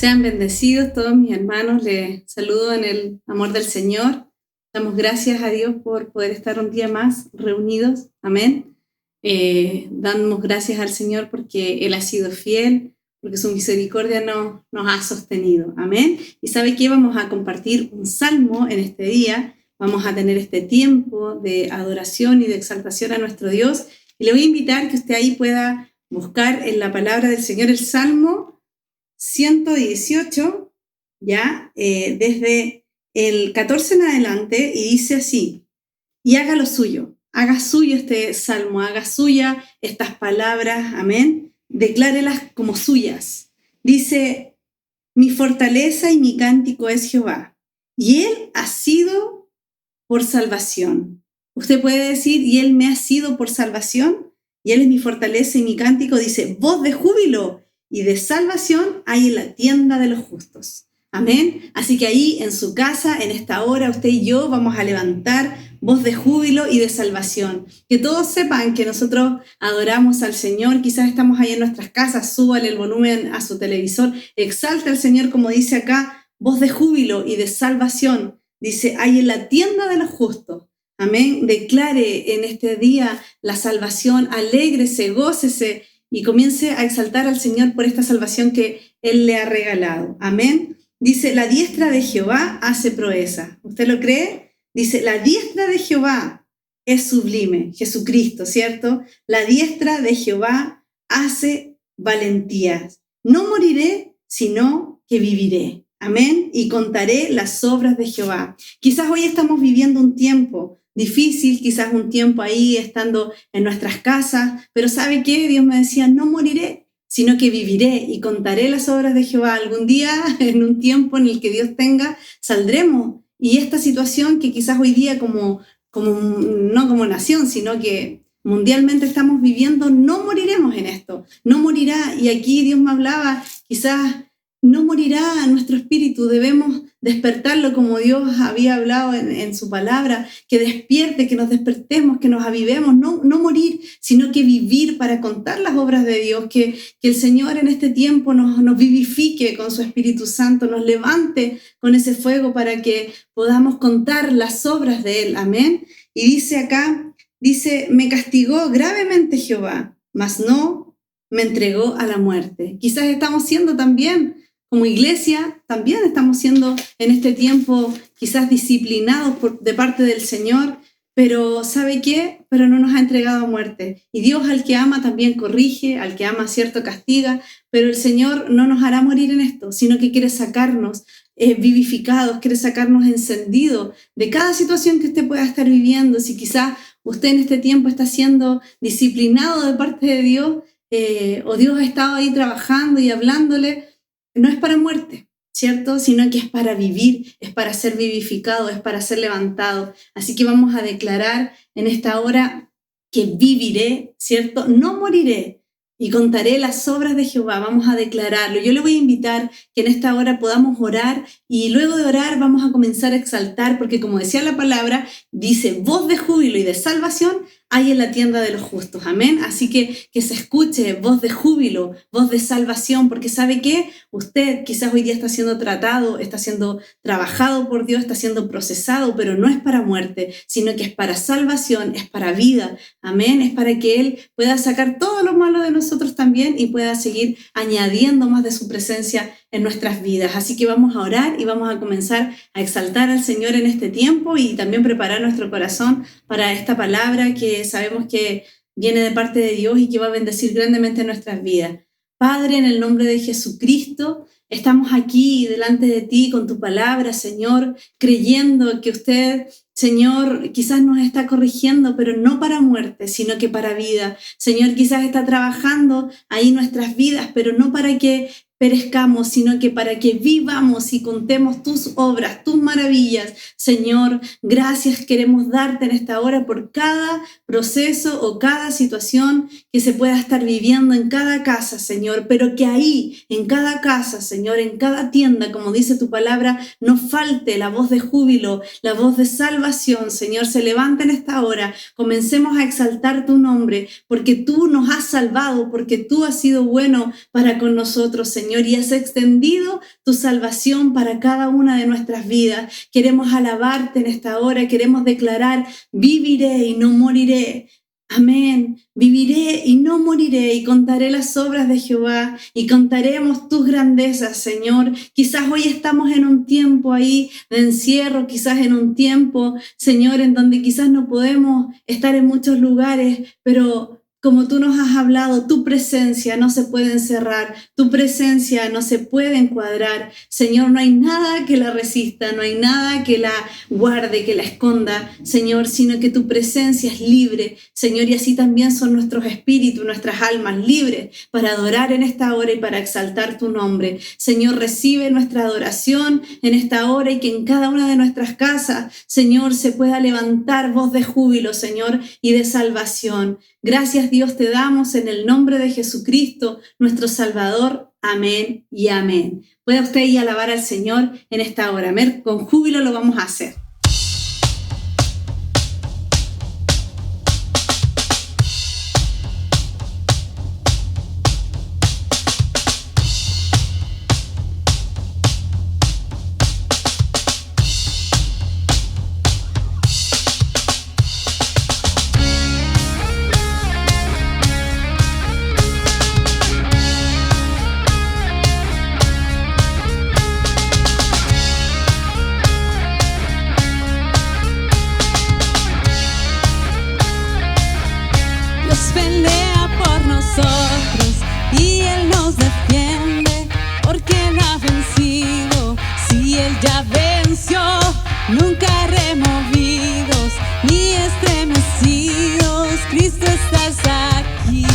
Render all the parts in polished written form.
Sean bendecidos todos mis hermanos, les saludo en el amor del Señor. Damos gracias a Dios por poder estar un día más reunidos, amén. Damos gracias al Señor porque Él ha sido fiel, porque su misericordia nos ha sostenido, amén. Y sabe que vamos a compartir un salmo en este día, vamos a tener este tiempo de adoración y de exaltación a nuestro Dios. Y le voy a invitar que usted ahí pueda buscar en la palabra del Señor el Salmo 118, desde el 14 en adelante, y dice así: y haga lo suyo, haga suyo este salmo, haga suya estas palabras, amén, declárelas como suyas. Dice: mi fortaleza y mi cántico es Jehová, y Él ha sido por salvación. Usted puede decir: y Él me ha sido por salvación, y Él es mi fortaleza y mi cántico. Dice: voz de júbilo y de salvación hay en la tienda de los justos. Amén. Así que ahí en su casa, en esta hora, usted y yo vamos a levantar voz de júbilo y de salvación. Que todos sepan que nosotros adoramos al Señor. Quizás estamos ahí en nuestras casas, súbale el volumen a su televisor, exalta al Señor, como dice acá, voz de júbilo y de salvación. Dice, hay en la tienda de los justos. Amén. Declare en este día la salvación, alégrese, gócese y comience a exaltar al Señor por esta salvación que Él le ha regalado. Amén. Dice, la diestra de Jehová hace proeza. ¿Usted lo cree? Dice, la diestra de Jehová es sublime. Jesucristo, ¿cierto? La diestra de Jehová hace valentías. No moriré, sino que viviré. Amén. Y contaré las obras de Jehová. Quizás hoy estamos viviendo un tiempo difícil, quizás un tiempo ahí estando en nuestras casas, pero ¿sabe qué? Dios me decía, no moriré, sino que viviré y contaré las obras de Jehová. Algún día, en un tiempo en el que Dios tenga, saldremos. Y esta situación que quizás hoy día no como nación, sino que mundialmente estamos viviendo, no moriremos en esto, no morirá. Y aquí Dios me hablaba, quizás no morirá nuestro espíritu, debemos despertarlo como Dios había hablado en su palabra, que despierte, que nos despertemos, que nos avivemos, no morir, sino que vivir para contar las obras de Dios, que el Señor en este tiempo nos vivifique con su Espíritu Santo, nos levante con ese fuego para que podamos contar las obras de Él, amén. Y dice acá, me castigó gravemente Jehová, mas no me entregó a la muerte. Quizás estamos siendo también, como iglesia, también estamos siendo en este tiempo quizás disciplinados de parte del Señor, pero ¿sabe qué? Pero no nos ha entregado a muerte. Y Dios al que ama también corrige, al que ama cierto castiga, pero el Señor no nos hará morir en esto, sino que quiere sacarnos vivificados, quiere sacarnos encendidos de cada situación que usted pueda estar viviendo. Si quizás usted en este tiempo está siendo disciplinado de parte de Dios, o Dios ha estado ahí trabajando y hablándole, no es para muerte, ¿cierto? Sino que es para vivir, es para ser vivificado, es para ser levantado. Así que vamos a declarar en esta hora que viviré, ¿cierto? No moriré y contaré las obras de Jehová. Vamos a declararlo. Yo le voy a invitar que en esta hora podamos orar y luego de orar vamos a comenzar a exaltar, porque como decía la palabra, dice voz de júbilo y de salvación hay en la tienda de los justos, amén. Así que se escuche voz de júbilo, voz de salvación, porque ¿sabe qué? Usted quizás hoy día está siendo tratado, está siendo trabajado por Dios, está siendo procesado, pero no es para muerte, sino que es para salvación, es para vida, amén. Es para que Él pueda sacar todo lo malo de nosotros también y pueda seguir añadiendo más de su presencia en nuestras vidas. Así que vamos a orar y vamos a comenzar a exaltar al Señor en este tiempo y también preparar nuestro corazón para esta palabra que sabemos que viene de parte de Dios y que va a bendecir grandemente nuestras vidas. Padre, en el nombre de Jesucristo, estamos aquí delante de ti con tu palabra, Señor, creyendo que usted, Señor, quizás nos está corrigiendo, pero no para muerte, sino que para vida. Señor, quizás está trabajando ahí nuestras vidas, pero no para que perezcamos, sino que para que vivamos y contemos tus obras, tus maravillas, Señor, gracias queremos darte en esta hora por cada proceso o cada situación que se pueda estar viviendo en cada casa, Señor, pero que ahí, en cada casa, Señor, en cada tienda, como dice tu palabra, no falte la voz de júbilo, la voz de salvación, Señor, se levanta en esta hora, comencemos a exaltar tu nombre, porque tú nos has salvado, porque tú has sido bueno para con nosotros, Señor, y has extendido tu salvación para cada una de nuestras vidas. Queremos alabarte en esta hora, queremos declarar, viviré y no moriré. Amén. Viviré y no moriré y contaré las obras de Jehová y contaremos tus grandezas, Señor. Quizás hoy estamos en un tiempo ahí de encierro, quizás en un tiempo, Señor, en donde quizás no podemos estar en muchos lugares, pero como tú nos has hablado, tu presencia no se puede encerrar, tu presencia no se puede encuadrar. Señor, no hay nada que la resista, no hay nada que la guarde, que la esconda, Señor, sino que tu presencia es libre, Señor, y así también son nuestros espíritus, nuestras almas libres para adorar en esta hora y para exaltar tu nombre. Señor, recibe nuestra adoración en esta hora y que en cada una de nuestras casas, Señor, se pueda levantar voz de júbilo, Señor, y de salvación. Gracias, Dios, te damos en el nombre de Jesucristo, nuestro Salvador. Amén y amén. Pueda usted ir a alabar al Señor en esta hora. Amén. Con júbilo lo vamos a hacer. Pelea por nosotros y Él nos defiende, porque Él ha vencido. Si Él ya venció, nunca removidos ni estremecidos, Cristo estás aquí.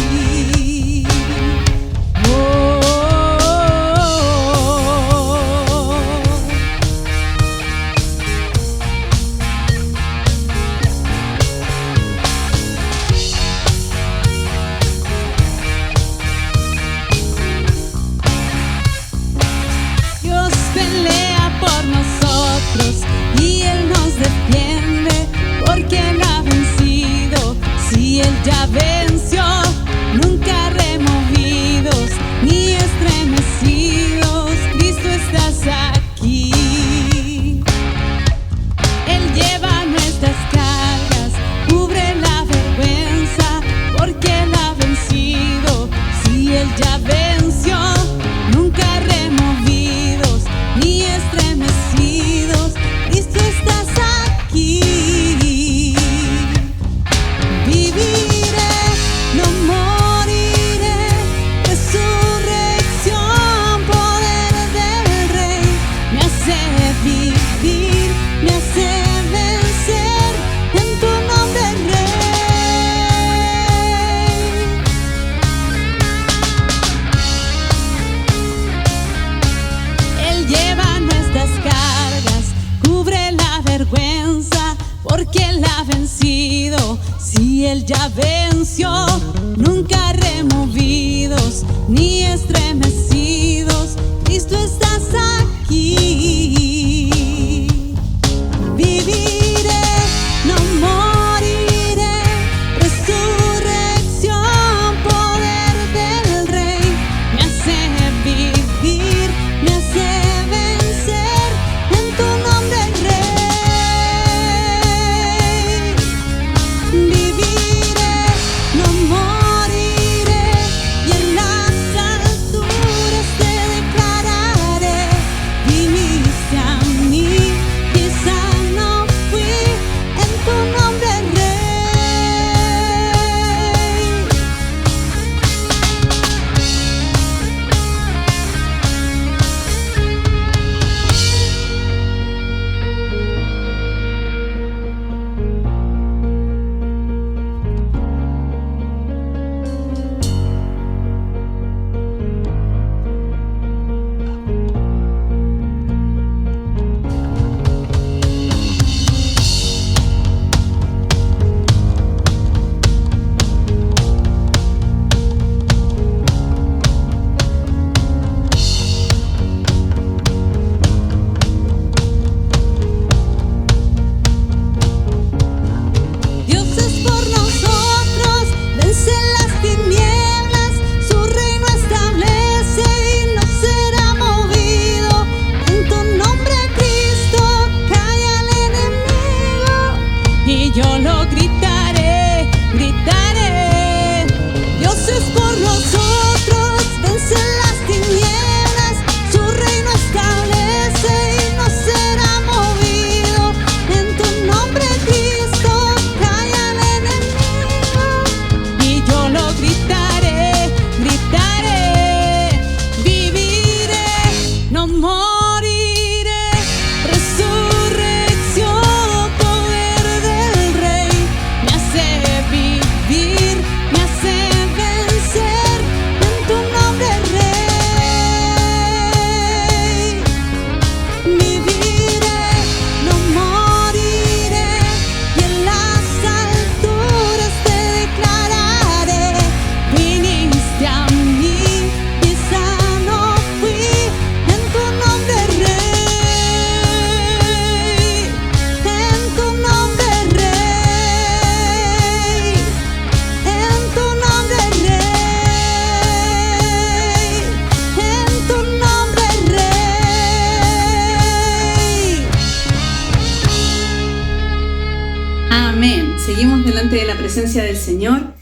Pelea por nosotros y Él nos defiende, porque Él ha vencido. Si Él ya venció, nunca removidos ni estremecidos, Cristo estás aquí. Él lleva nuestras cargas, cubre la vergüenza, porque Él ha vencido. Si Él ya venció, nunca removidos ni estremecidos, Cristo estás aquí. Viviré, no moriré, resurrección, poder del Rey, me hace vivir, me hace vencer, en tu nombre, Rey. Él lleva nuestras cargas, cubre la vergüenza, porque Él ha vencido. Si Él ya venció, nunca removidos ni estremecidos, Cristo estás aquí. Viviré, no moriré, resurrección, poder del Rey, me hace vivir, me hace vencer, en tu nombre, Rey. Viviré, no moriré, Seguimos delante de la presencia del Señor.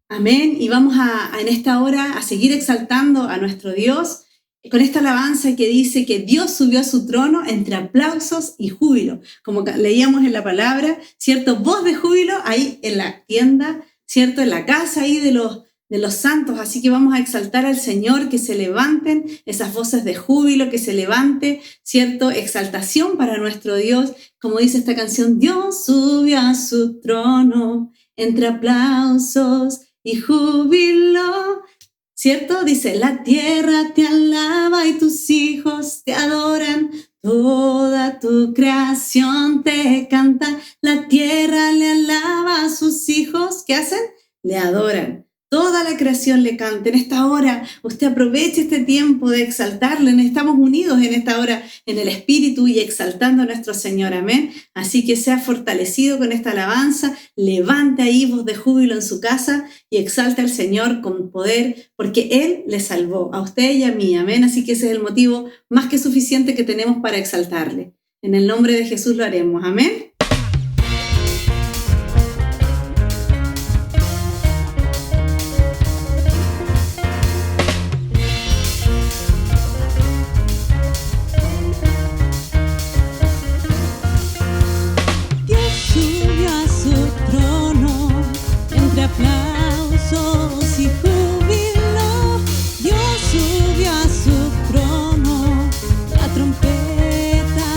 Amén. Y vamos en esta hora a seguir exaltando a nuestro Dios con esta alabanza que dice que Dios subió a su trono entre aplausos y júbilo. Como leíamos en la palabra, ¿cierto? Voz de júbilo ahí en la tienda, ¿cierto? En la casa ahí de los santos. Así que vamos a exaltar al Señor, que se levanten esas voces de júbilo, que se levante, ¿cierto? Exaltación para nuestro Dios. Como dice esta canción, Dios subió a su trono entre aplausos y júbilo, ¿cierto? Dice, la tierra te alaba y tus hijos te adoran, toda tu creación te canta, la tierra le alaba a sus hijos, ¿qué hacen? Le adoran. Toda la creación le canta. En esta hora, usted aproveche este tiempo de exaltarle. Estamos unidos en esta hora en el Espíritu y exaltando a nuestro Señor. Amén. Así que sea fortalecido con esta alabanza. Levante ahí voz de júbilo en su casa y exalte al Señor con poder, porque Él le salvó a usted y a mí. Amén. Así que ese es el motivo más que suficiente que tenemos para exaltarle. En el nombre de Jesús lo haremos. Amén. Aplausos y júbilo, Dios subió a su trono, la trompeta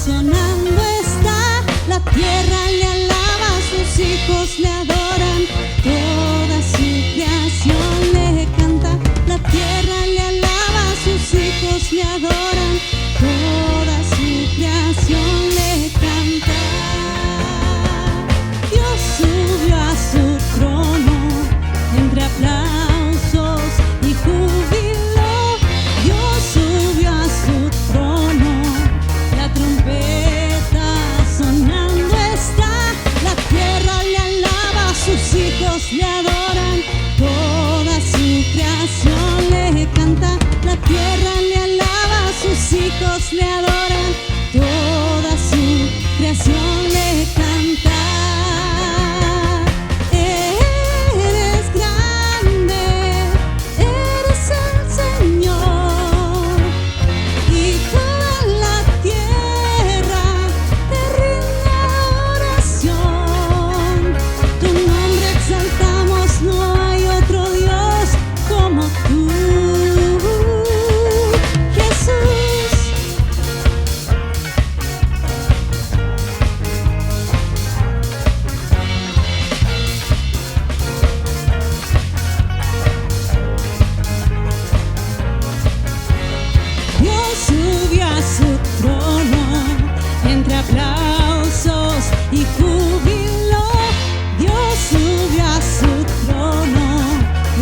sonando está, la tierra le alaba, sus hijos le adoran, toda su creación le canta, la tierra le alaba, sus hijos le adoran, toda su creación le canta. Dios subió a su trono entre aplausos y júbilo, Dios subió a su trono, la trompeta sonando está, la tierra le alaba, sus hijos le adoran, toda su creación le canta, la tierra le alaba, sus hijos le adoran, toda su creación le canta. Aplausos y júbilo, Dios subió a su trono,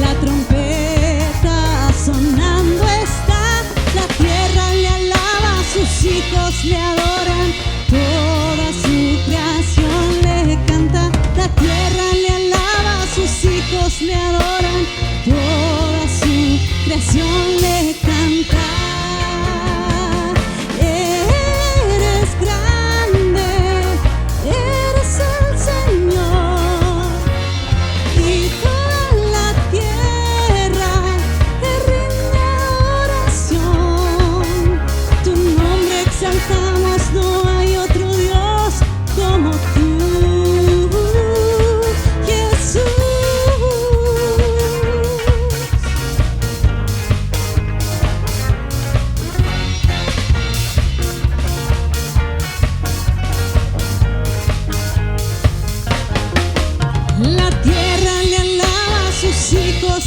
la trompeta sonando está, la tierra le alaba, sus hijos le adoran, toda su creación le canta, la tierra le alaba, sus hijos le adoran, toda su creación le canta.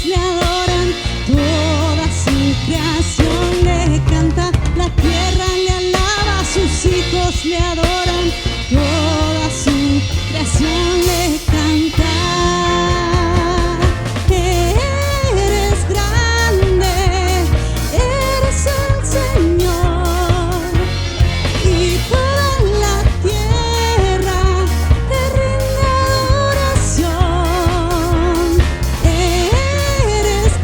Le adoran, toda su creación le canta, la tierra le alaba, sus hijos le adoran, toda su creación le canta. Eres grande, eres el Señor, y toda la tierra te rinde adoración. Eres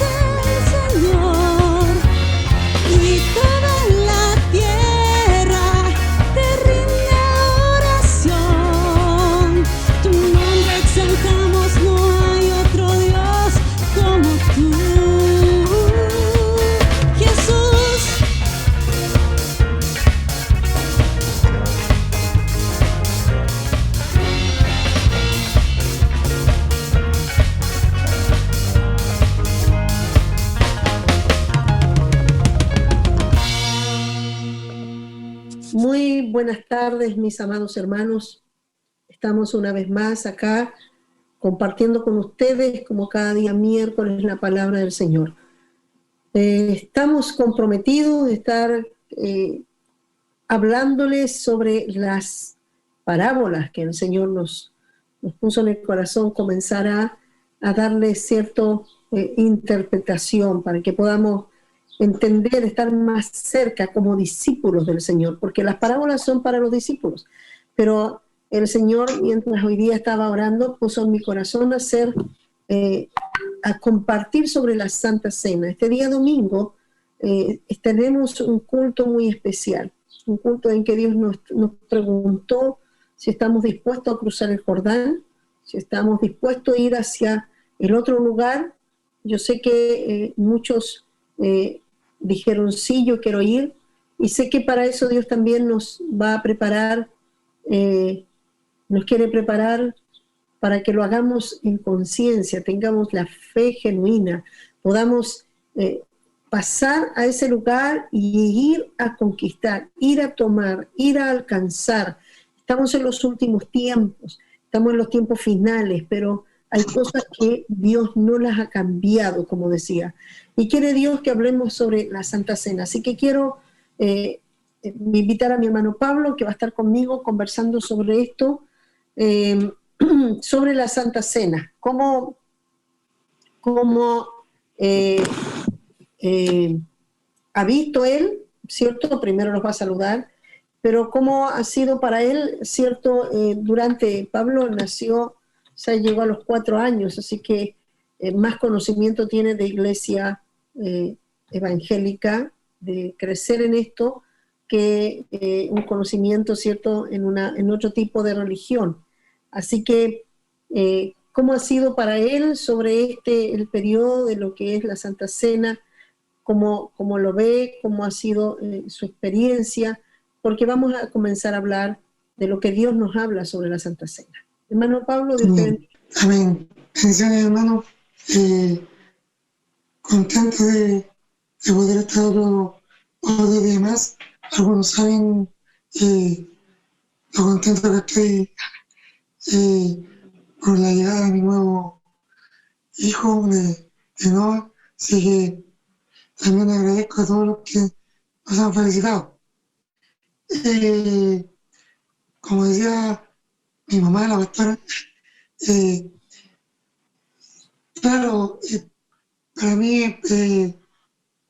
el Señor, y toda la Muy buenas tardes, mis amados hermanos. Estamos una vez más acá compartiendo con ustedes, como cada día miércoles, la palabra del Señor. Estamos comprometidos de estar hablándoles sobre las parábolas que el Señor nos puso en el corazón, comenzar a darle cierta interpretación para que podamos entender, estar más cerca como discípulos del Señor, porque las parábolas son para los discípulos, pero el Señor, mientras hoy día estaba orando, puso en mi corazón a compartir sobre la Santa Cena. Este día domingo tenemos un culto muy especial, un culto en que Dios nos preguntó si estamos dispuestos a cruzar el Jordán, si estamos dispuestos a ir hacia el otro lugar. Yo sé que muchos dijeron, sí, yo quiero ir, y sé que para eso Dios también nos va a preparar, nos quiere preparar para que lo hagamos en conciencia, tengamos la fe genuina, podamos pasar a ese lugar y ir a conquistar, ir a tomar, ir a alcanzar. Estamos en los últimos tiempos, estamos en los tiempos finales, pero hay cosas que Dios no las ha cambiado, como decía. Y quiere Dios que hablemos sobre la Santa Cena. Así que quiero invitar a mi hermano Pablo, que va a estar conmigo conversando sobre esto, sobre la Santa Cena. Cómo ha visto él, ¿cierto? Primero nos va a saludar, pero cómo ha sido para él, ¿cierto? Pablo nació, o sea, llegó a los 4 años, así que más conocimiento tiene de iglesia evangélica, de crecer en esto, que un conocimiento, ¿cierto?, en otro tipo de religión. Así que, ¿cómo ha sido para él sobre el periodo de lo que es la Santa Cena? ¿Cómo lo ve? ¿Cómo ha sido su experiencia? Porque vamos a comenzar a hablar de lo que Dios nos habla sobre la Santa Cena. Hermano Pablo, Dios te bendiga. Amén. Bendiciones, hermano. Contento de poder estar otro día más. Algunos saben lo contento que estoy por la llegada de mi nuevo hijo de Noah. Así que también agradezco a todos los que nos han felicitado. Como decía mi mamá, la pastora, claro, para mí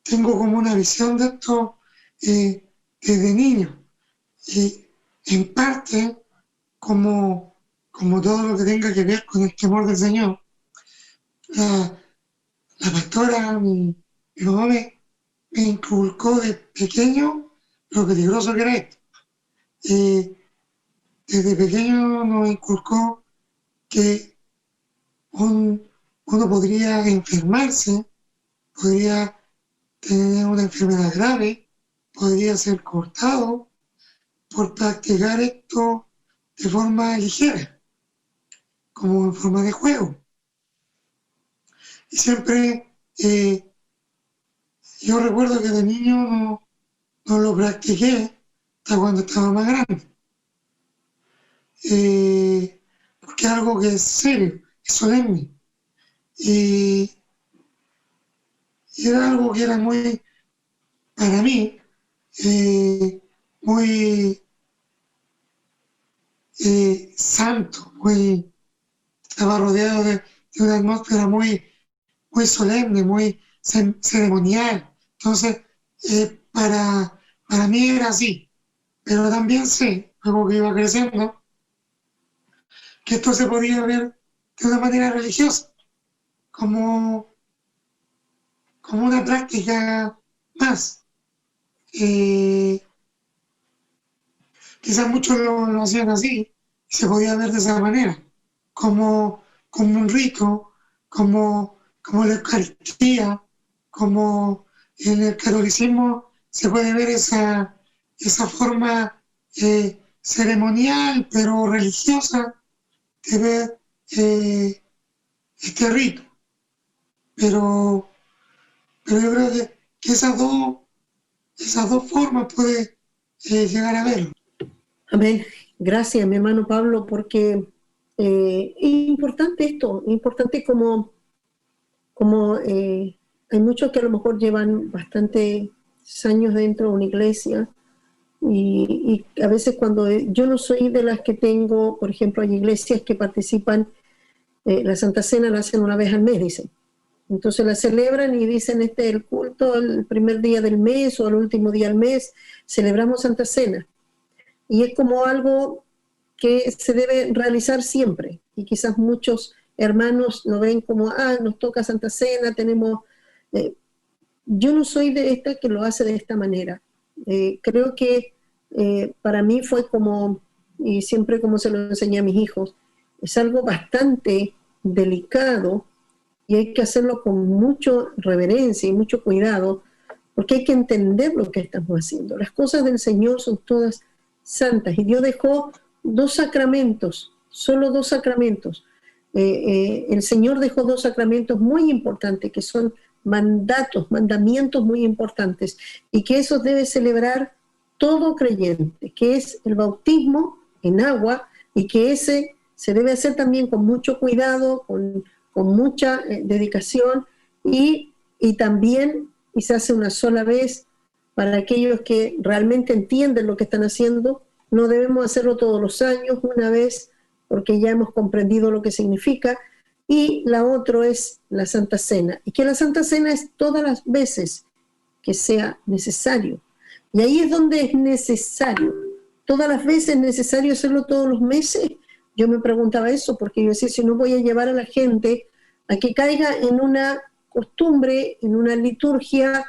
tengo como una visión de esto desde niño, y en parte como todo lo que tenga que ver con el temor del Señor. La pastora, mi mamá me inculcó de pequeño lo peligroso que era esto. Desde pequeño nos inculcó que uno podría enfermarse, podría tener una enfermedad grave, podría ser cortado por practicar esto de forma ligera, como en forma de juego. Y siempre, yo recuerdo que de niño no lo practiqué hasta cuando estaba más grande. Porque es algo que es serio, es solemne. Y era algo que era muy, para mí, muy santo, estaba rodeado de una atmósfera muy solemne, muy ceremonial. Entonces, para mí era así. Pero también sé, luego que iba creciendo, que esto se podía ver de una manera religiosa, como una práctica más. Quizás muchos lo hacían así, y se podía ver de esa manera, como un rito, como la Eucaristía, como en el catolicismo se puede ver esa forma ceremonial, pero religiosa, de ver este rito. Pero yo creo que esas dos formas puede llegar a verlo. Amén. Gracias, mi hermano Pablo, porque es importante esto, es importante como hay muchos que a lo mejor llevan bastantes años dentro de una iglesia y a veces cuando yo no soy de las que tengo, por ejemplo, hay iglesias que participan, la Santa Cena la hacen una vez al mes, dicen. Entonces la celebran y dicen este es el culto el primer día del mes o el último día del mes, celebramos Santa Cena. Y es como algo que se debe realizar siempre. Y quizás muchos hermanos lo ven como, nos toca Santa Cena, tenemos... yo no soy de esta que lo hace de esta manera. Creo que para mí fue como, y siempre como se lo enseñé a mis hijos, es algo bastante delicado y hay que hacerlo con mucha reverencia y mucho cuidado, porque hay que entender lo que estamos haciendo. Las cosas del Señor son todas santas y Dios dejó 2 sacramentos, solo 2 sacramentos. El Señor dejó 2 sacramentos muy importantes que son mandamientos muy importantes y que eso debe celebrar todo creyente, que es el bautismo en agua y que ese se debe hacer también con mucho cuidado, con mucha dedicación y también y se hace una sola vez para aquellos que realmente entienden lo que están haciendo. No debemos hacerlo todos los años, una vez porque ya hemos comprendido lo que significa. Y la otra es la Santa Cena, y que la Santa Cena es todas las veces que sea necesario. Y ahí es donde es necesario. Todas las veces es necesario hacerlo todos los meses. Yo me preguntaba eso, porque yo decía, si no voy a llevar a la gente a que caiga en una costumbre, en una liturgia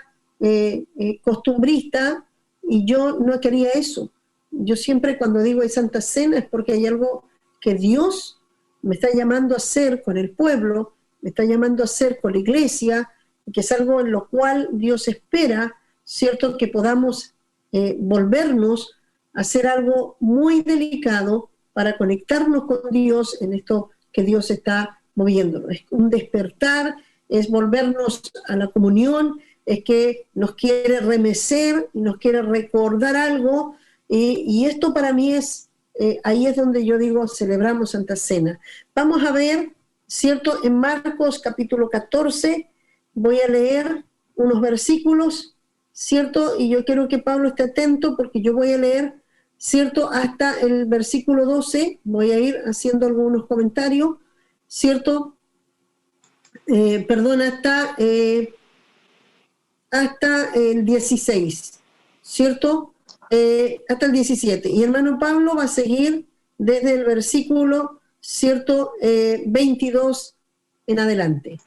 costumbrista, y yo no quería eso. Yo siempre cuando digo hay Santa Cena es porque hay algo que Dios me está llamando a hacer con el pueblo, me está llamando a hacer con la iglesia, que es algo en lo cual Dios espera, ¿cierto? Que podamos volvernos a hacer algo muy delicado para conectarnos con Dios en esto que Dios está moviéndonos. Es un despertar, es volvernos a la comunión, es que nos quiere remecer, nos quiere recordar algo, y esto para mí es... ahí es donde yo digo, celebramos Santa Cena. Vamos a ver, ¿cierto? En Marcos capítulo 14, voy a leer unos versículos, ¿cierto? Y yo quiero que Pablo esté atento porque yo voy a leer, ¿cierto? Hasta el versículo 12, voy a ir haciendo algunos comentarios, ¿cierto? Hasta el 16, ¿cierto? Hasta el 17. Y hermano Pablo va a seguir desde el versículo, ¿cierto? 22 en adelante.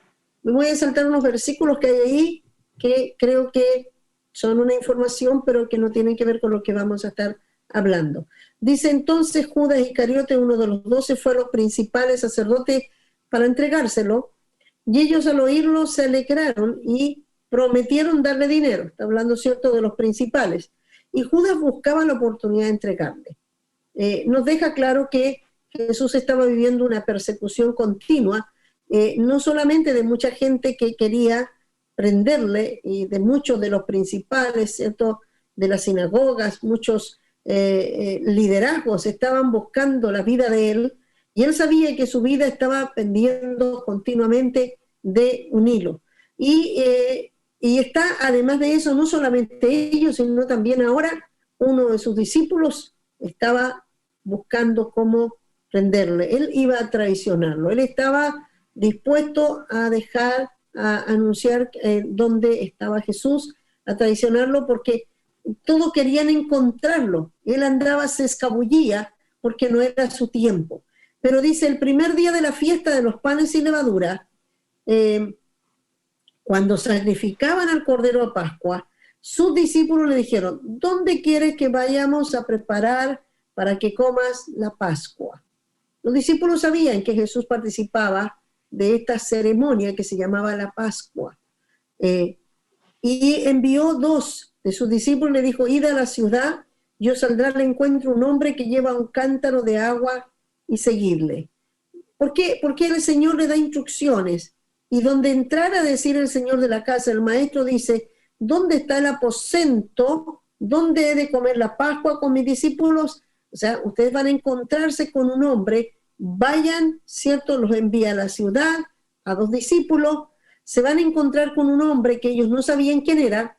Me voy a saltar unos versículos que hay ahí que creo que son una información, pero que no tienen que ver con lo que vamos a estar hablando. Dice entonces Judas Iscariote, uno de los 12, fue a los principales sacerdotes para entregárselo, y ellos al oírlo se alegraron y prometieron darle dinero. Está hablando, ¿cierto?, de los principales. Y Judas buscaba la oportunidad de entregarle. Nos deja claro que Jesús estaba viviendo una persecución continua, no solamente de mucha gente que quería prenderle, y de muchos de los principales, ¿cierto?, de las sinagogas, muchos liderazgos estaban buscando la vida de él, y él sabía que su vida estaba pendiendo continuamente de un hilo. Y está, además de eso, no solamente ellos, sino también ahora uno de sus discípulos estaba buscando cómo prenderle. Él iba a traicionarlo. Él estaba dispuesto a dejar, a anunciar dónde estaba Jesús, a traicionarlo, porque todos querían encontrarlo. Él andaba, se escabullía, porque no era su tiempo. Pero dice, el primer día de la fiesta de los panes sin levadura, cuando sacrificaban al Cordero a Pascua, sus discípulos le dijeron, ¿dónde quieres que vayamos a preparar para que comas la Pascua? Los discípulos sabían que Jesús participaba de esta ceremonia que se llamaba la Pascua. Y envió 2 de sus discípulos, le dijo, id a la ciudad, yo saldrá al encuentro un hombre que lleva un cántaro de agua y seguirle. ¿Por qué? Porque el Señor le da instrucciones. Y donde entrara a decir el señor de la casa, el maestro dice, ¿dónde está el aposento ¿dónde he de comer la Pascua con mis discípulos? O sea, ustedes van a encontrarse con un hombre, vayan, ¿cierto? Los envía a la ciudad, a 2 discípulos, se van a encontrar con un hombre que ellos no sabían quién era,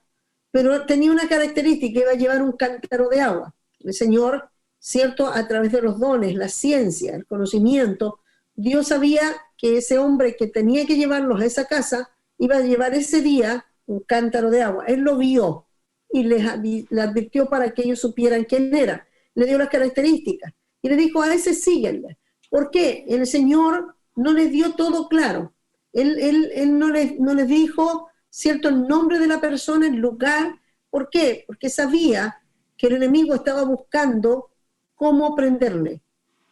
pero tenía una característica, iba a llevar un cántaro de agua. El Señor, ¿cierto? A través de los dones, la ciencia, el conocimiento, Dios sabía que ese hombre que tenía que llevarlos a esa casa iba a llevar ese día un cántaro de agua. Él lo vio y le advirtió para que ellos supieran quién era. Le dio las características y le dijo: a ese síguenle. ¿Por qué? El Señor no les dio todo claro. Él no les dijo, ¿cierto?, el nombre de la persona, el lugar. ¿Por qué? Porque sabía que el enemigo estaba buscando cómo prenderle.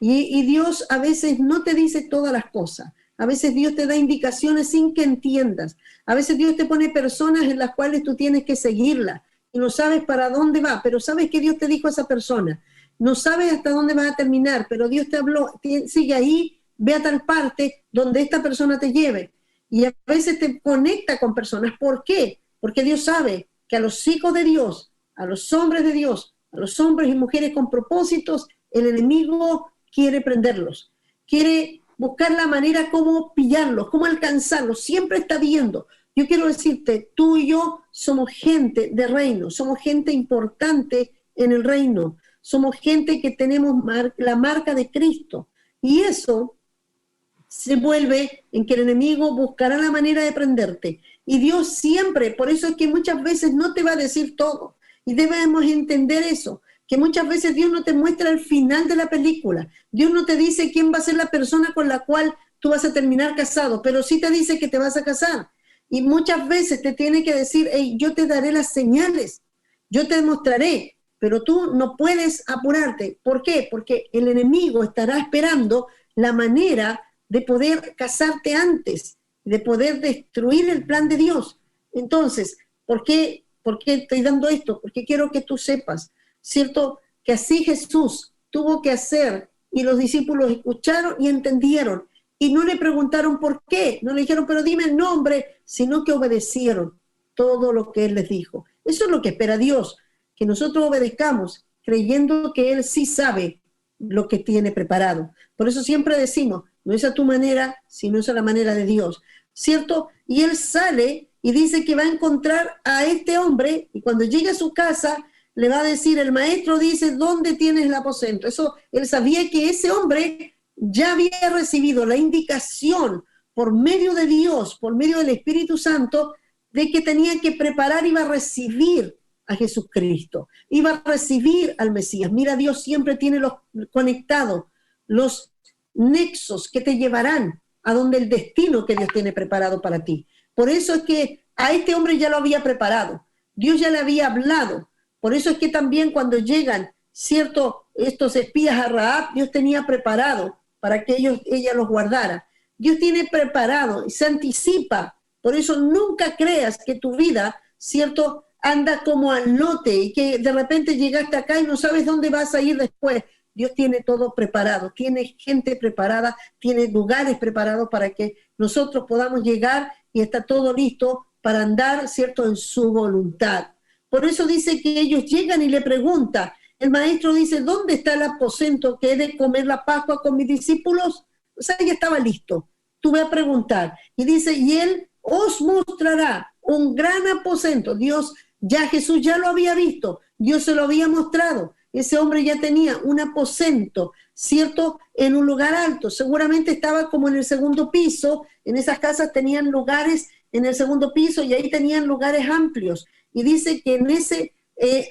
Y Dios a veces no te dice todas las cosas. A veces Dios te da indicaciones sin que entiendas. A veces Dios te pone personas en las cuales tú tienes que seguirlas y no sabes para dónde va, pero sabes que Dios te dijo a esa persona. No sabes hasta dónde va a terminar, pero Dios te habló, sigue ahí, ve a tal parte donde esta persona te lleve. Y a veces te conecta con personas. ¿Por qué? Porque Dios sabe que a los hijos de Dios, a los hombres de Dios, a los hombres y mujeres con propósitos, el enemigo quiere prenderlos, quiere buscar la manera cómo pillarlos, cómo alcanzarlos, siempre está viendo. Yo quiero decirte, tú y yo somos gente de reino, somos gente importante en el reino, somos gente que tenemos la marca de Cristo, y eso se vuelve en que el enemigo buscará la manera de prenderte, y Dios siempre, por eso es que muchas veces no te va a decir todo, y debemos entender eso, que muchas veces Dios no te muestra el final de la película. Dios no te dice quién va a ser la persona con la cual tú vas a terminar casado, pero sí te dice que te vas a casar. Y muchas veces te tiene que decir: hey, yo te daré las señales, yo te mostraré, pero tú no puedes apurarte. ¿Por qué? Porque el enemigo estará esperando la manera de poder casarte antes, de poder destruir el plan de Dios. Entonces, ¿por qué estoy dando esto? Porque quiero que tú sepas, ¿cierto?, que así Jesús tuvo que hacer, y los discípulos escucharon y entendieron, y no le preguntaron por qué, no le dijeron, pero dime el nombre, sino que obedecieron todo lo que Él les dijo. Eso es lo que espera Dios, que nosotros obedezcamos, creyendo que Él sí sabe lo que tiene preparado. Por eso siempre decimos, no es a tu manera, sino es a la manera de Dios, ¿cierto? Y Él sale y dice que va a encontrar a este hombre, y cuando llegue a su casa, le va a decir, el maestro dice, ¿dónde tienes el aposento? Eso, él sabía que ese hombre ya había recibido la indicación por medio de Dios, por medio del Espíritu Santo, de que tenía que preparar, iba a recibir a Jesucristo, iba a recibir al Mesías. Mira, Dios siempre tiene los conectados, los nexos que te llevarán a donde el destino que Dios tiene preparado para ti. Por eso es que a este hombre ya lo había preparado, Dios ya le había hablado. Por eso es que también cuando llegan, ¿cierto?, estos espías a Rahab, Dios tenía preparado para que ella los guardara. Dios tiene preparado y se anticipa. Por eso nunca creas que tu vida, ¿cierto?, anda como al lote y que de repente llegaste acá y no sabes dónde vas a ir después. Dios tiene todo preparado, tiene gente preparada, tiene lugares preparados para que nosotros podamos llegar y está todo listo para andar, ¿cierto?, en su voluntad. Por eso dice que ellos llegan y le preguntan, el maestro dice, ¿dónde está el aposento que he de comer la Pascua con mis discípulos? O sea, ya estaba listo. Tú ve a preguntar. Y dice, y él os mostrará un gran aposento. Dios, Jesús ya lo había visto, Dios se lo había mostrado. Ese hombre ya tenía un aposento, ¿cierto?, en un lugar alto. Seguramente estaba como en el segundo piso. En esas casas tenían lugares en el segundo piso y ahí tenían lugares amplios. Y dice que en ese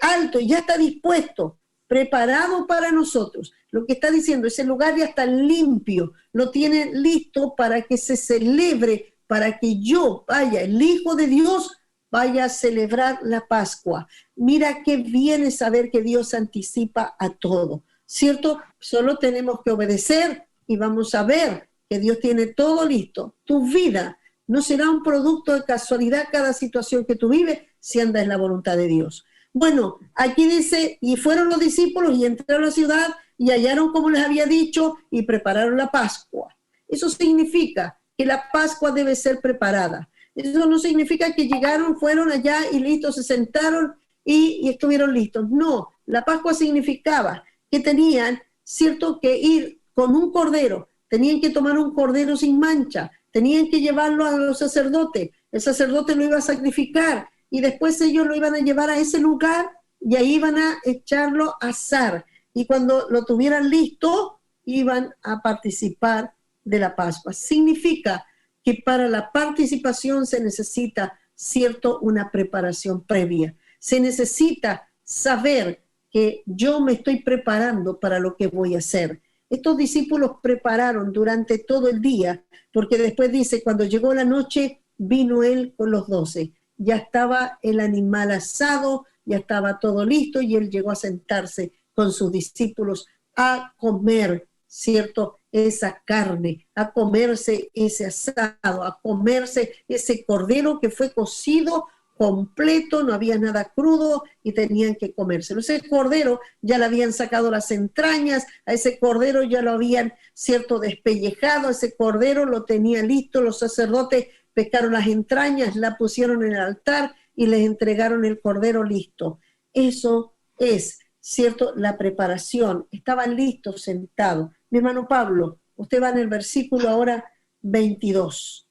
alto ya está dispuesto, preparado para nosotros. Lo que está diciendo, ese lugar ya está limpio, lo tiene listo para que se celebre, para que yo vaya, el Hijo de Dios, vaya a celebrar la Pascua. Mira qué bien es saber que Dios anticipa a todo, ¿cierto? Solo tenemos que obedecer y vamos a ver que Dios tiene todo listo. Tu vida no será un producto de casualidad cada situación que tú vives si andas en la voluntad de Dios. Bueno, aquí dice, y fueron los discípulos y entraron a la ciudad y hallaron como les había dicho y prepararon la Pascua. Eso significa que la Pascua debe ser preparada. Eso no significa que llegaron, fueron allá y listo, se sentaron y estuvieron listos. No, la Pascua significaba que tenían, cierto, que ir con un cordero, tenían que tomar un cordero sin mancha, tenían que llevarlo a los sacerdotes, el sacerdote lo iba a sacrificar y después ellos lo iban a llevar a ese lugar y ahí iban a echarlo a asar. Y cuando lo tuvieran listo, iban a participar de la Pascua. Significa que para la participación se necesita, cierto, una preparación previa. Se necesita saber que yo me estoy preparando para lo que voy a hacer. Estos discípulos prepararon durante todo el día, porque después dice, cuando llegó la noche, vino él con los 12. Ya estaba el animal asado, ya estaba todo listo y él llegó a sentarse con sus discípulos a comer, ¿cierto?, esa carne, a comerse ese asado, a comerse ese cordero que fue cocido completo, no había nada crudo y tenían que comérselo. Ese cordero ya le habían sacado las entrañas, a ese cordero ya lo habían, cierto, despellejado, ese cordero lo tenía listo, los sacerdotes pescaron las entrañas, la pusieron en el altar y les entregaron el cordero listo. Eso es, cierto, la preparación. Estaban listos, sentados. Mi hermano Pablo, usted va en el versículo ahora 22.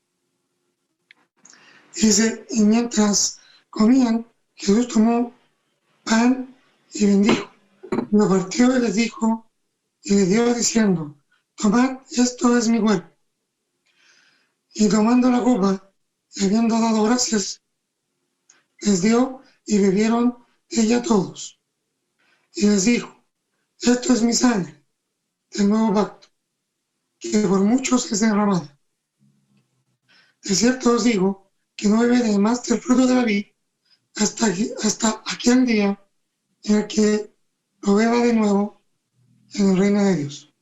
Dice, y mientras comían, Jesús tomó pan y bendijo. Lo partió y les dijo, y les dio diciendo, tomad, esto es mi cuerpo. Y tomando la copa, y habiendo dado gracias, les dio y bebieron ella todos. Y les dijo, esto es mi sangre del nuevo pacto, que por muchos es derramada. De cierto os digo, que no beberé más del fruto de la vid hasta aquel día en el que lo beba de nuevo en el reino de Dios.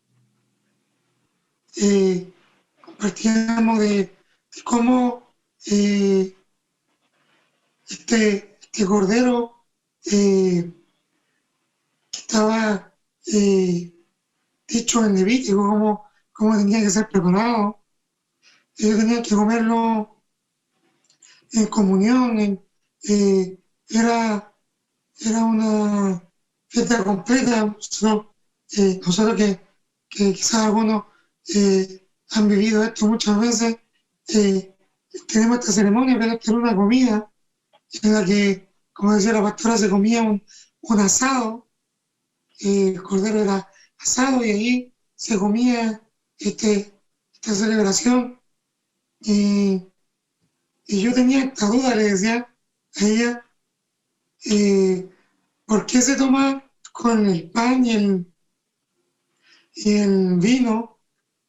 Compartíamos de cómo este cordero que estaba dicho en Levítico, cómo tenía que ser preparado. Ellos tenían que comerlo en comunión, era una fiesta completa. Nosotros que quizás algunos han vivido esto muchas veces, tenemos esta ceremonia, pero esta era una comida en la que, como decía la pastora, se comía un asado, el cordero era asado y ahí se comía esta celebración. Y yo tenía esta duda, le decía a ella, ¿por qué se toma con el pan y el vino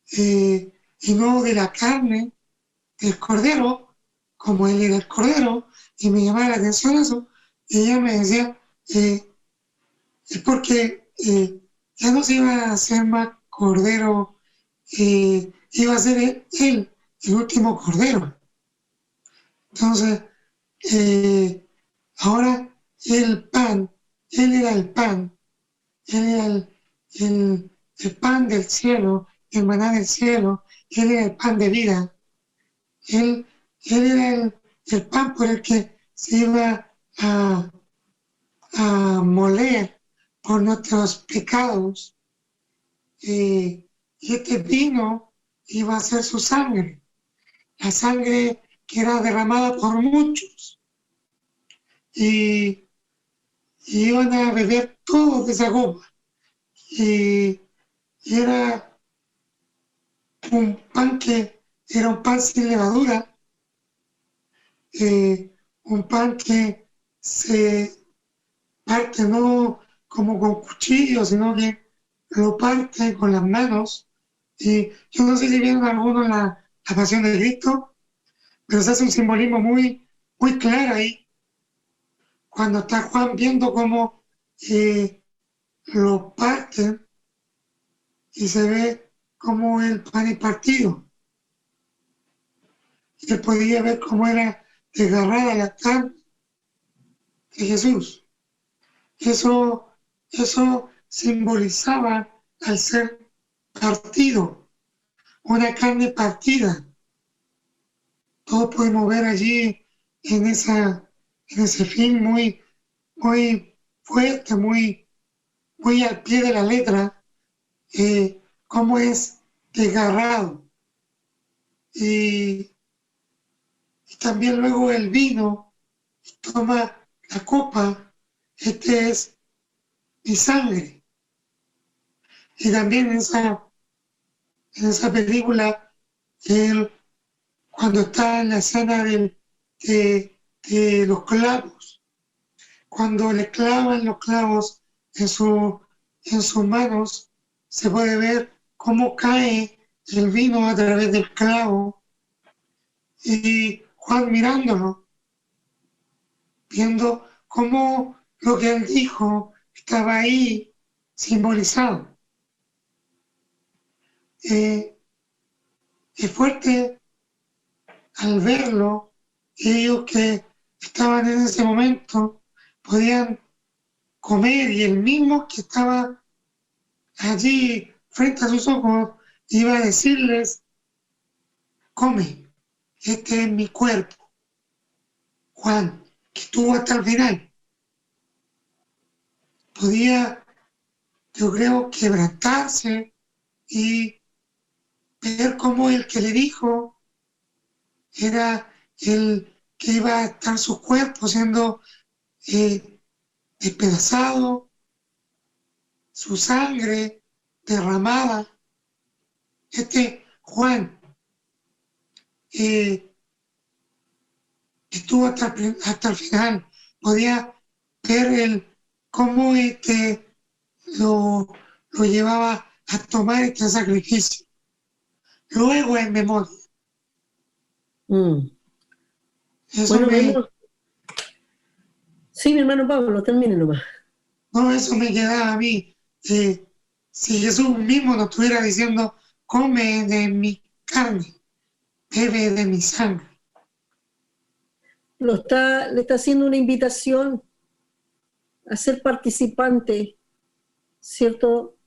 y no de la carne del cordero, como él era el cordero? Y me llamaba la atención eso. Y ella me decía, es porque ya no se iba a hacer más cordero, iba a ser él el último cordero. Entonces, ahora el pan, él era el pan, él era el pan del cielo, el maná del cielo, él era el pan de vida, él era el pan por el que se iba a moler por nuestros pecados, y este vino iba a ser su sangre, la sangre que era derramada por muchos, y iban a beber todos de esa copa, y era un pan que era un pan sin levadura, un pan que se parte no como con cuchillo, sino que lo parte con las manos. Y yo no sé si vieron algunos la Pasión de Cristo, pero se hace un simbolismo muy, muy claro ahí, cuando está Juan viendo cómo lo parten y se ve cómo el pan es partido. Y él podía ver cómo era desgarrada la carne de Jesús. Eso simbolizaba al ser partido, una carne partida. Todos podemos ver allí en ese film muy, muy fuerte, muy al pie de la letra, cómo es desgarrado. Y, y también luego el vino, toma la copa, este es mi sangre. Y también en esa película, él, cuando está en la escena de los clavos, cuando le clavan los clavos en sus manos, se puede ver cómo cae el vino a través del clavo y Juan mirándolo, viendo cómo lo que él dijo estaba ahí simbolizado. Es fuerte al verlo, ellos que estaban en ese momento podían comer y el mismo que estaba allí frente a sus ojos iba a decirles, come, este es mi cuerpo. Juan, que estuvo hasta el final, podía, yo creo, quebrantarse y ver cómo el que le dijo era el que iba a estar su cuerpo siendo despedazado, su sangre derramada. Este Juan estuvo hasta el final, podía ver cómo lo llevaba a tomar este sacrificio. Luego en memoria. Eso Bueno, me, vemos. Sí, mi hermano Pablo, termine nomás. no, eso me quedaba a mí. Si Jesús mismo nos estuviera diciendo, come de mi carne, bebe de mi sangre. Le está haciendo una invitación a ser participante, ¿cierto?,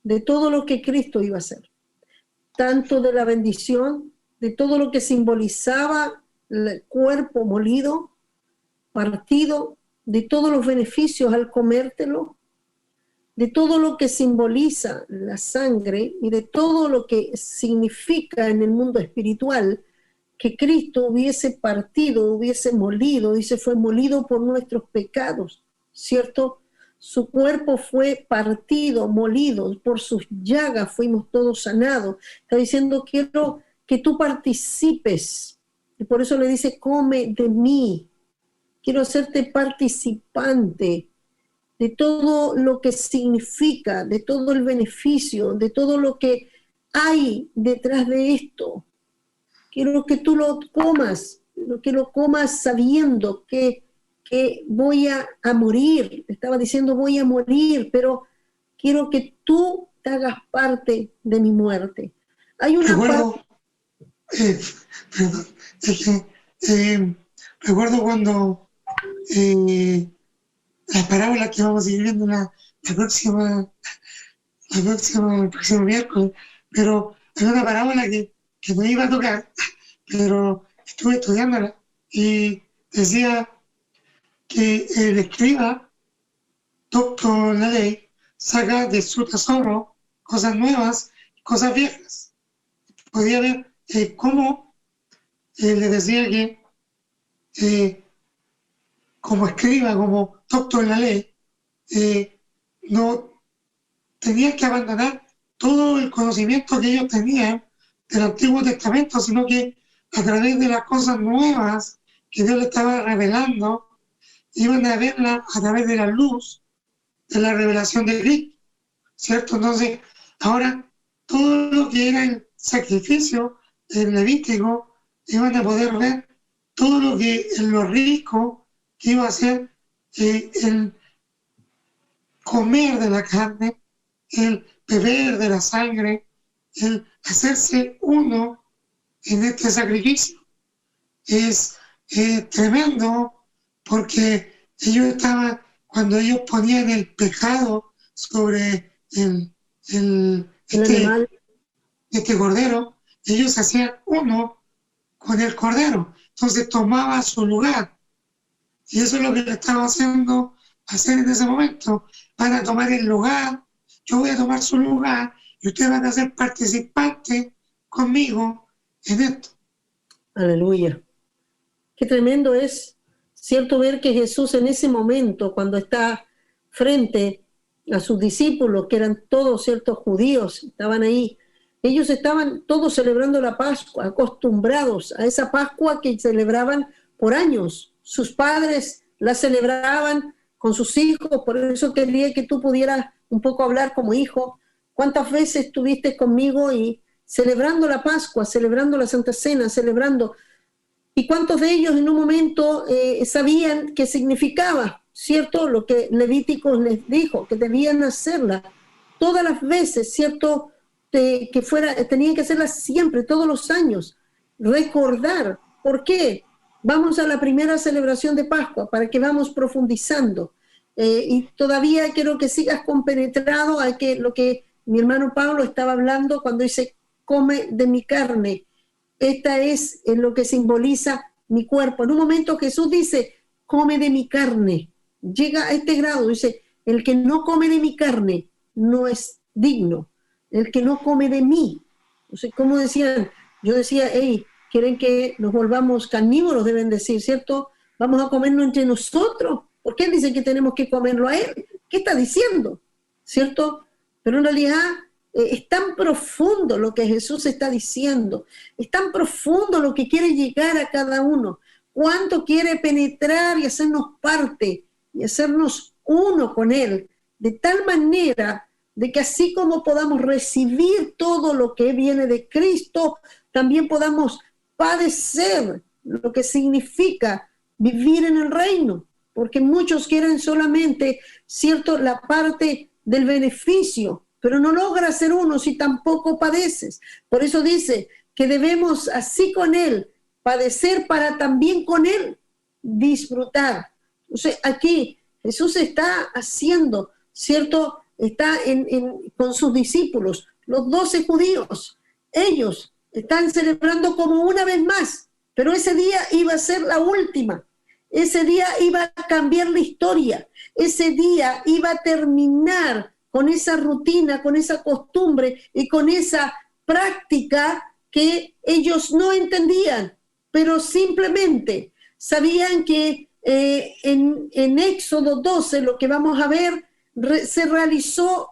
de todo lo que Cristo iba a hacer, tanto de la bendición, de todo lo que simbolizaba el cuerpo molido, partido, de todos los beneficios al comértelo, de todo lo que simboliza la sangre y de todo lo que significa en el mundo espiritual que Cristo hubiese partido, hubiese molido, dice, fue molido por nuestros pecados, ¿cierto? Su cuerpo fue partido, molido, por sus llagas fuimos todos sanados. Está diciendo, quiero que tú participes. Y por eso le dice, come de mí. Quiero hacerte participante de todo lo que significa, de todo el beneficio, de todo lo que hay detrás de esto. Quiero que tú lo comas, que lo comas sabiendo que voy a morir. Estaba diciendo voy a morir, pero quiero que tú te hagas parte de mi muerte. Hay una Recuerdo, perdón, es que recuerdo cuando la parábola que vamos a ir viendo el próximo miércoles, pero hay una parábola que me iba a tocar, pero estuve estudiándola y decía que el escriba, doctor la ley, saca de su tesoro cosas nuevas, cosas viejas. Podía ver cómo le decía que como escriba, como doctor en la ley, no tenían que abandonar todo el conocimiento que ellos tenían del Antiguo Testamento, sino que a través de las cosas nuevas que Dios le estaba revelando, iban a verla a través de la luz de la revelación de Cristo, ¿cierto? Entonces, ahora todo lo que era el sacrificio el levítico, iban a poder ver todo lo que en lo rico que iba a ser el comer de la carne, el beber de la sangre, el hacerse uno en este sacrificio. Es tremendo porque ellos estaban, cuando ellos ponían el pecado sobre este cordero, ellos hacían uno con el cordero, entonces tomaba su lugar. Y eso es lo que le estaba haciendo hacer en ese momento. Van a tomar el lugar, yo voy a tomar su lugar y ustedes van a ser participantes conmigo en esto. Aleluya. Qué tremendo es, cierto, ver que Jesús en ese momento, cuando está frente a sus discípulos, que eran todos ciertos judíos, estaban ahí, ellos estaban todos celebrando la Pascua, acostumbrados a esa Pascua que celebraban por años. Sus padres la celebraban con sus hijos, por eso quería que tú pudieras un poco hablar como hijo. ¿Cuántas veces estuviste conmigo y celebrando la Pascua, celebrando la Santa Cena, celebrando? ¿Y cuántos de ellos en un momento sabían qué significaba, cierto? Lo que Levíticos les dijo, que debían hacerla todas las veces, cierto, tenían que hacerla siempre, todos los años, recordar. ¿Por qué? Vamos a la primera celebración de Pascua para que vamos profundizando. Y todavía quiero que sigas compenetrado a lo que mi hermano Pablo estaba hablando cuando dice, come de mi carne. Esta es lo que simboliza mi cuerpo. En un momento Jesús dice, come de mi carne. Llega a este grado, dice, el que no come de mi carne no es digno. El que no come de mí. O sea, como decían, yo decía, hey, quieren que nos volvamos carnívoros, deben decir, ¿cierto? Vamos a comernos entre nosotros. ¿Por qué dice que tenemos que comerlo a él? ¿Qué está diciendo? ¿Cierto? Pero en realidad es tan profundo lo que Jesús está diciendo. Es tan profundo lo que quiere llegar a cada uno. Cuánto quiere penetrar y hacernos parte y hacernos uno con él. De tal manera de que así como podamos recibir todo lo que viene de Cristo, también podamos padecer lo que significa vivir en el reino, porque muchos quieren solamente, cierto, la parte del beneficio, pero no logra ser uno si tampoco padeces. Por eso dice que debemos, así con él, padecer para también con él disfrutar. Entonces aquí Jesús está haciendo, cierto, está con sus discípulos, los 12 judíos. Ellos están celebrando como una vez más, pero ese día iba a ser la última. Ese día iba a cambiar la historia. Ese día iba a terminar con esa rutina, con esa costumbre y con esa práctica que ellos no entendían, pero simplemente sabían que en Éxodo 12, lo que vamos a ver, se realizó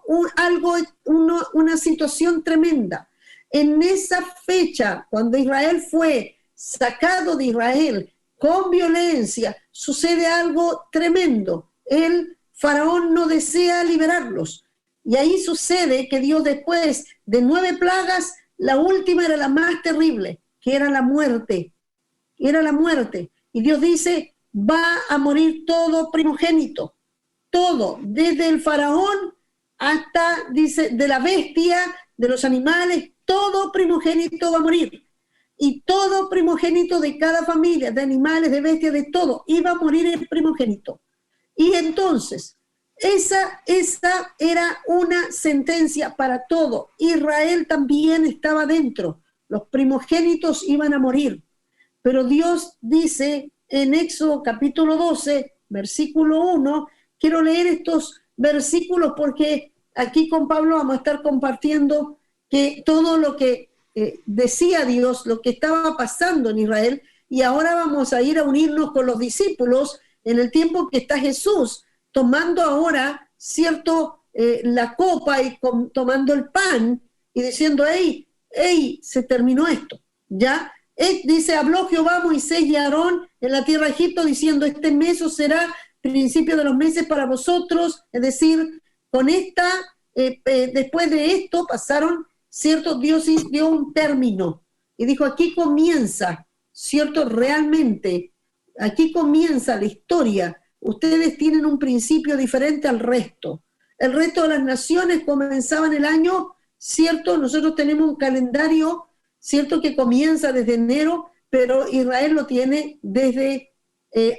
una situación tremenda. En esa fecha, cuando Israel fue sacado de Israel con violencia, sucede algo tremendo. El faraón no desea liberarlos. Y ahí sucede que Dios, después de 9 plagas, la última era la más terrible, que era la muerte. Era la muerte. Y Dios dice, va a morir todo primogénito. Todo, desde el faraón hasta, dice, de la bestia, de los animales, todo primogénito va a morir. Y todo primogénito de cada familia, de animales, de bestias, de todo, iba a morir el primogénito. Y entonces, esa era una sentencia para todo. Israel también estaba dentro. Los primogénitos iban a morir. Pero Dios dice en Éxodo capítulo 12, versículo 1, quiero leer estos versículos porque aquí con Pablo vamos a estar compartiendo que todo lo que decía Dios, lo que estaba pasando en Israel, y ahora vamos a ir a unirnos con los discípulos en el tiempo que está Jesús tomando ahora, cierto, la copa y tomando el pan y diciendo, hey, se terminó esto, ¿ya? Dice, habló Jehová a Moisés y a Aarón en la tierra de Egipto diciendo, este mes os será principio de los meses para vosotros, es decir, con después de esto pasaron, cierto, Dios dio un término y dijo, aquí comienza, cierto, realmente, aquí comienza la historia. Ustedes tienen un principio diferente al resto. El resto de las naciones comenzaban el año, cierto, nosotros tenemos un calendario, cierto, que comienza desde enero, pero Israel lo tiene desde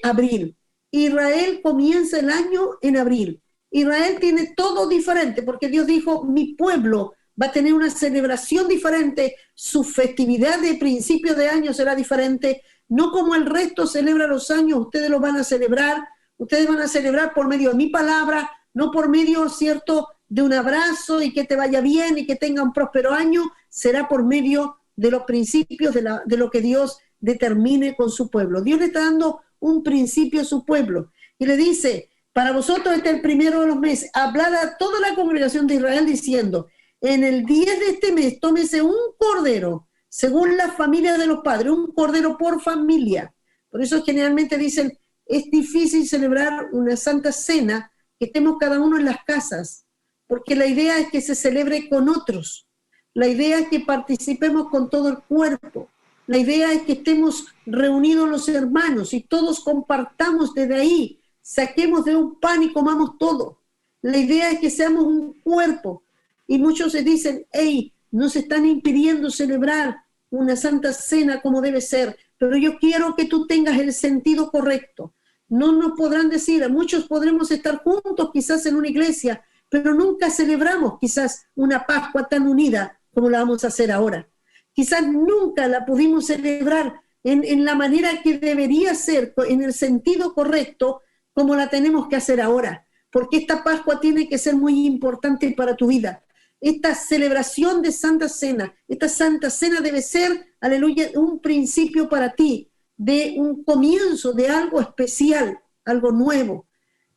abril. Israel comienza el año en abril. Israel tiene todo diferente porque Dios dijo, mi pueblo va a tener una celebración diferente, su festividad de principio de año será diferente, no como el resto celebra los años, ustedes lo van a celebrar Ustedes van a celebrar por medio de mi palabra, no por medio, ¿cierto?, de un abrazo y que te vaya bien y que tenga un próspero año. Será por medio de los principios de lo que Dios determine con su pueblo. Dios le está dando un principio a su pueblo y le dice: para vosotros este es el primero de los meses, hablad a toda la congregación de Israel diciendo: en el 10 de este mes tómese un cordero según la familia de los padres, un cordero por familia. Por eso generalmente dicen, es difícil celebrar una santa cena que estemos cada uno en las casas, porque la idea es que se celebre con otros. La idea es que participemos con todo el cuerpo. La idea es que estemos reunidos los hermanos y todos compartamos desde ahí. Saquemos de un pan y comamos todo. La idea es que seamos un cuerpo. Y muchos se dicen, hey, nos están impidiendo celebrar una santa cena como debe ser, pero yo quiero que tú tengas el sentido correcto. No nos podrán decir, muchos podremos estar juntos quizás en una iglesia, pero nunca celebramos quizás una Pascua tan unida como la vamos a hacer ahora. Quizás nunca la pudimos celebrar en la manera que debería ser, en el sentido correcto, como la tenemos que hacer ahora, porque esta Pascua tiene que ser muy importante para tu vida. Esta celebración de Santa Cena, esta Santa Cena debe ser, aleluya, un principio para ti, de un comienzo de algo especial, algo nuevo.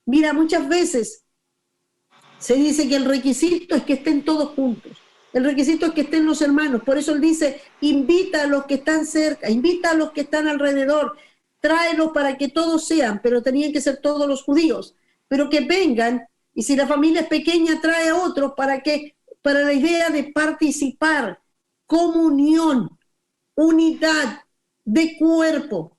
Mira, muchas veces se dice que el requisito es que estén todos juntos. El requisito es que estén los hermanos. Por eso él dice, invita a los que están cerca, invita a los que están alrededor, tráelos para que todos sean, pero tenían que ser todos los judíos, pero que vengan, y si la familia es pequeña, trae a otros para la idea de participar, comunión, unidad de cuerpo.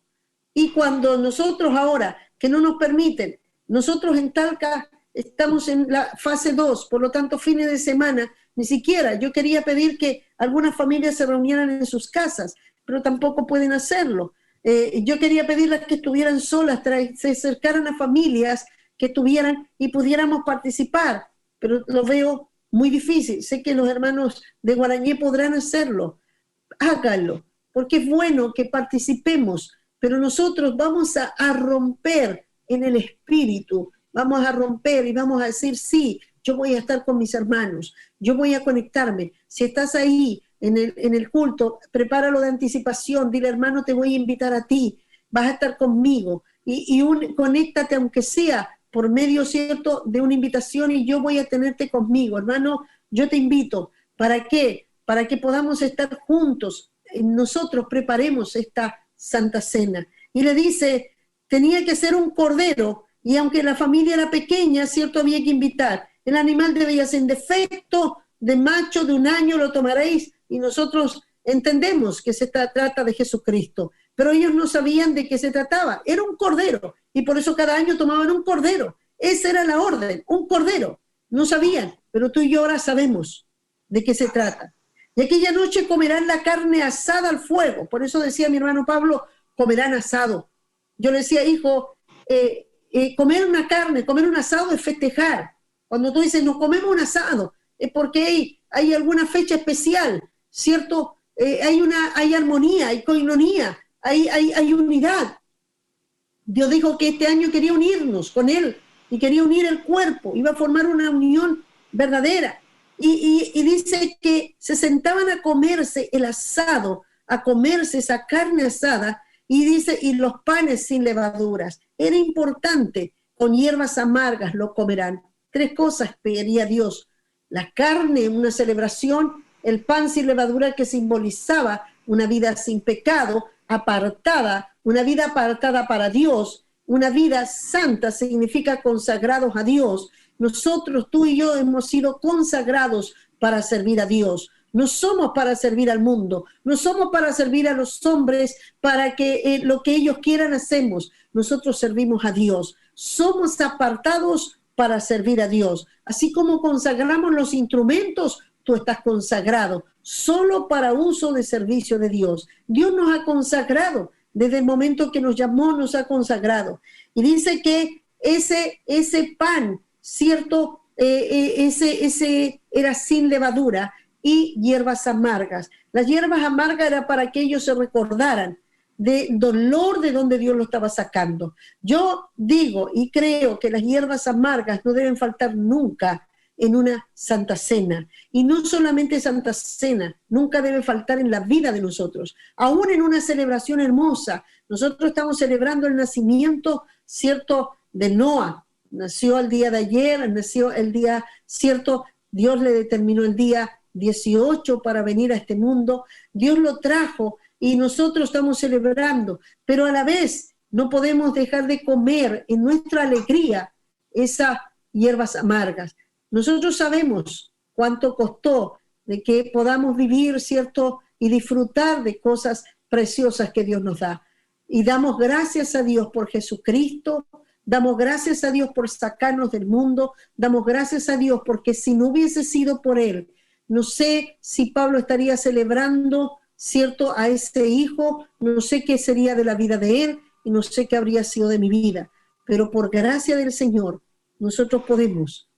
Y cuando nosotros ahora, que no nos permiten, nosotros en Talca estamos en la fase 2, por lo tanto fines de semana, ni siquiera, yo quería pedir que algunas familias se reunieran en sus casas, pero tampoco pueden hacerlo. Yo quería pedirles que estuvieran solas, se acercaran a familias que estuvieran y pudiéramos participar, pero lo veo muy difícil. Sé que los hermanos de Guarañé podrán hacerlo. Háganlo, porque es bueno que participemos, pero nosotros vamos a romper en el espíritu, vamos a romper y vamos a decir, sí, yo voy a estar con mis hermanos, yo voy a conectarme. Si estás ahí en el culto, prepáralo de anticipación, dile, hermano, te voy a invitar a ti, vas a estar conmigo, y conéctate aunque sea por medio, ¿cierto?, de una invitación, y yo voy a tenerte conmigo, hermano, yo te invito. ¿Para qué? Para que podamos estar juntos, nosotros preparemos esta Santa Cena. Y le dice, tenía que ser un cordero, y aunque la familia era pequeña, ¿cierto?, había que invitar. El animal debía ser sin defecto, de macho, de 1 año lo tomaréis, y nosotros entendemos que se trata de Jesucristo, pero ellos no sabían de qué se trataba. Era un cordero, y por eso cada año tomaban un cordero. Esa era la orden, un cordero. No sabían, pero tú y yo ahora sabemos de qué se trata. Y aquella noche comerán la carne asada al fuego. Por eso decía mi hermano Pablo, comerán asado. Yo le decía, hijo, comer una carne, comer un asado es festejar. Cuando tú dices, nos comemos un asado, es porque hay alguna fecha especial, ¿cierto? Hay armonía, hay coinonía, hay unidad. Dios dijo que este año quería unirnos con Él y quería unir el cuerpo, iba a formar una unión verdadera. Y dice que se sentaban a comerse el asado, a comerse esa carne asada, y dice, y los panes sin levaduras. Era importante, con hierbas amargas lo comerán. 3 cosas pedía Dios: la carne, una celebración; el pan sin levadura, que simbolizaba una vida sin pecado, apartada, una vida apartada para Dios. Una vida santa significa consagrados a Dios. Nosotros, tú y yo, hemos sido consagrados para servir a Dios. No somos para servir al mundo, no somos para servir a los hombres, para que lo que ellos quieran hacemos. Nosotros servimos a Dios. Somos apartados para servir a Dios. Así como consagramos los instrumentos, tú estás consagrado solo para uso de servicio de Dios. Dios nos ha consagrado. Desde el momento que nos llamó, nos ha consagrado. Y dice que ese pan, ¿cierto? Ese era sin levadura y hierbas amargas. Las hierbas amargas era para que ellos se recordaran de dolor de donde Dios lo estaba sacando. Yo digo y creo que las hierbas amargas no deben faltar nunca en una Santa Cena. Y no solamente Santa Cena, nunca debe faltar en la vida de nosotros. Aún en una celebración hermosa, nosotros estamos celebrando el nacimiento, ¿cierto?, de Noah. Nació el día de ayer, nació el día, ¿cierto? Dios le determinó el día 18 para venir a este mundo. Dios lo trajo y nosotros estamos celebrando, pero a la vez no podemos dejar de comer en nuestra alegría esas hierbas amargas. Nosotros sabemos cuánto costó de que podamos vivir, ¿cierto?, y disfrutar de cosas preciosas que Dios nos da. Y damos gracias a Dios por Jesucristo, damos gracias a Dios por sacarnos del mundo, damos gracias a Dios porque si no hubiese sido por Él, no sé si Pablo estaría celebrando, ¿cierto?, a ese hijo, no sé qué sería de la vida de él y no sé qué habría sido de mi vida. Pero por gracia del Señor, nosotros podemos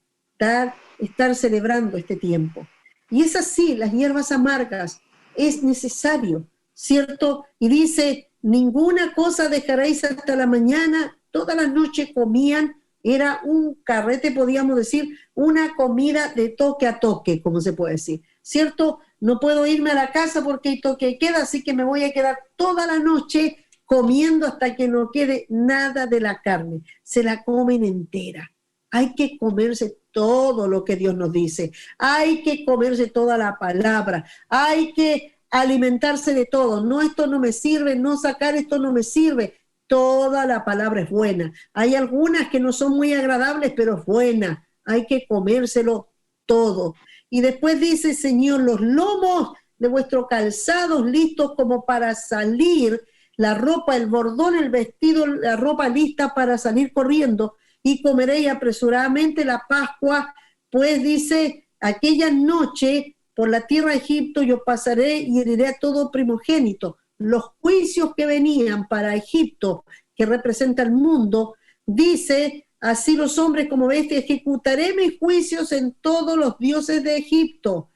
estar celebrando este tiempo. Y es así, las hierbas amargas, es necesario, ¿cierto? Y dice, ninguna cosa dejaréis hasta la mañana. Toda la noche comían, era un carrete, podríamos decir, una comida de toque a toque, como se puede decir, ¿cierto? No puedo irme a la casa porque hay toque de queda, así que me voy a quedar toda la noche comiendo hasta que no quede nada de la carne. Se la comen entera. Hay que comerse todo lo que Dios nos dice. Hay que comerse toda la palabra. Hay que alimentarse de todo. No, esto no me sirve, no sacar esto no me sirve. Toda la palabra es buena. Hay algunas que no son muy agradables, pero es buena. Hay que comérselo todo. Y después dice, Señor, los lomos de vuestros calzados listos como para salir, la ropa, el bordón, el vestido, la ropa lista para salir corriendo, y comeréis apresuradamente la Pascua, pues dice, aquella noche por la tierra de Egipto yo pasaré y heriré a todo primogénito. Los juicios que venían para Egipto, que representa el mundo, dice, así los hombres como bestias, ejecutaré mis juicios en todos los dioses de Egipto.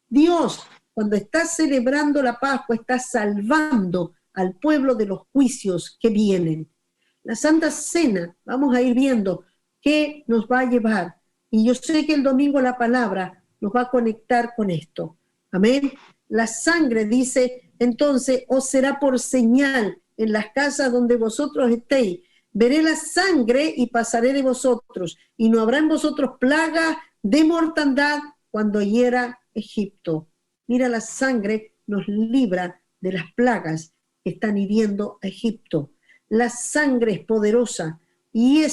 Dios, cuando está celebrando la Pascua, está salvando al pueblo de los juicios que vienen. La Santa Cena, vamos a ir viendo qué nos va a llevar. Y yo sé que el domingo la palabra nos va a conectar con esto. Amén. La sangre, dice, entonces os será por señal en las casas donde vosotros estéis. Veré la sangre y pasaré de vosotros, y no habrá en vosotros plaga de mortandad cuando hiera Egipto. Mira, la sangre nos libra de las plagas que están hiriendo a Egipto. La sangre es poderosa y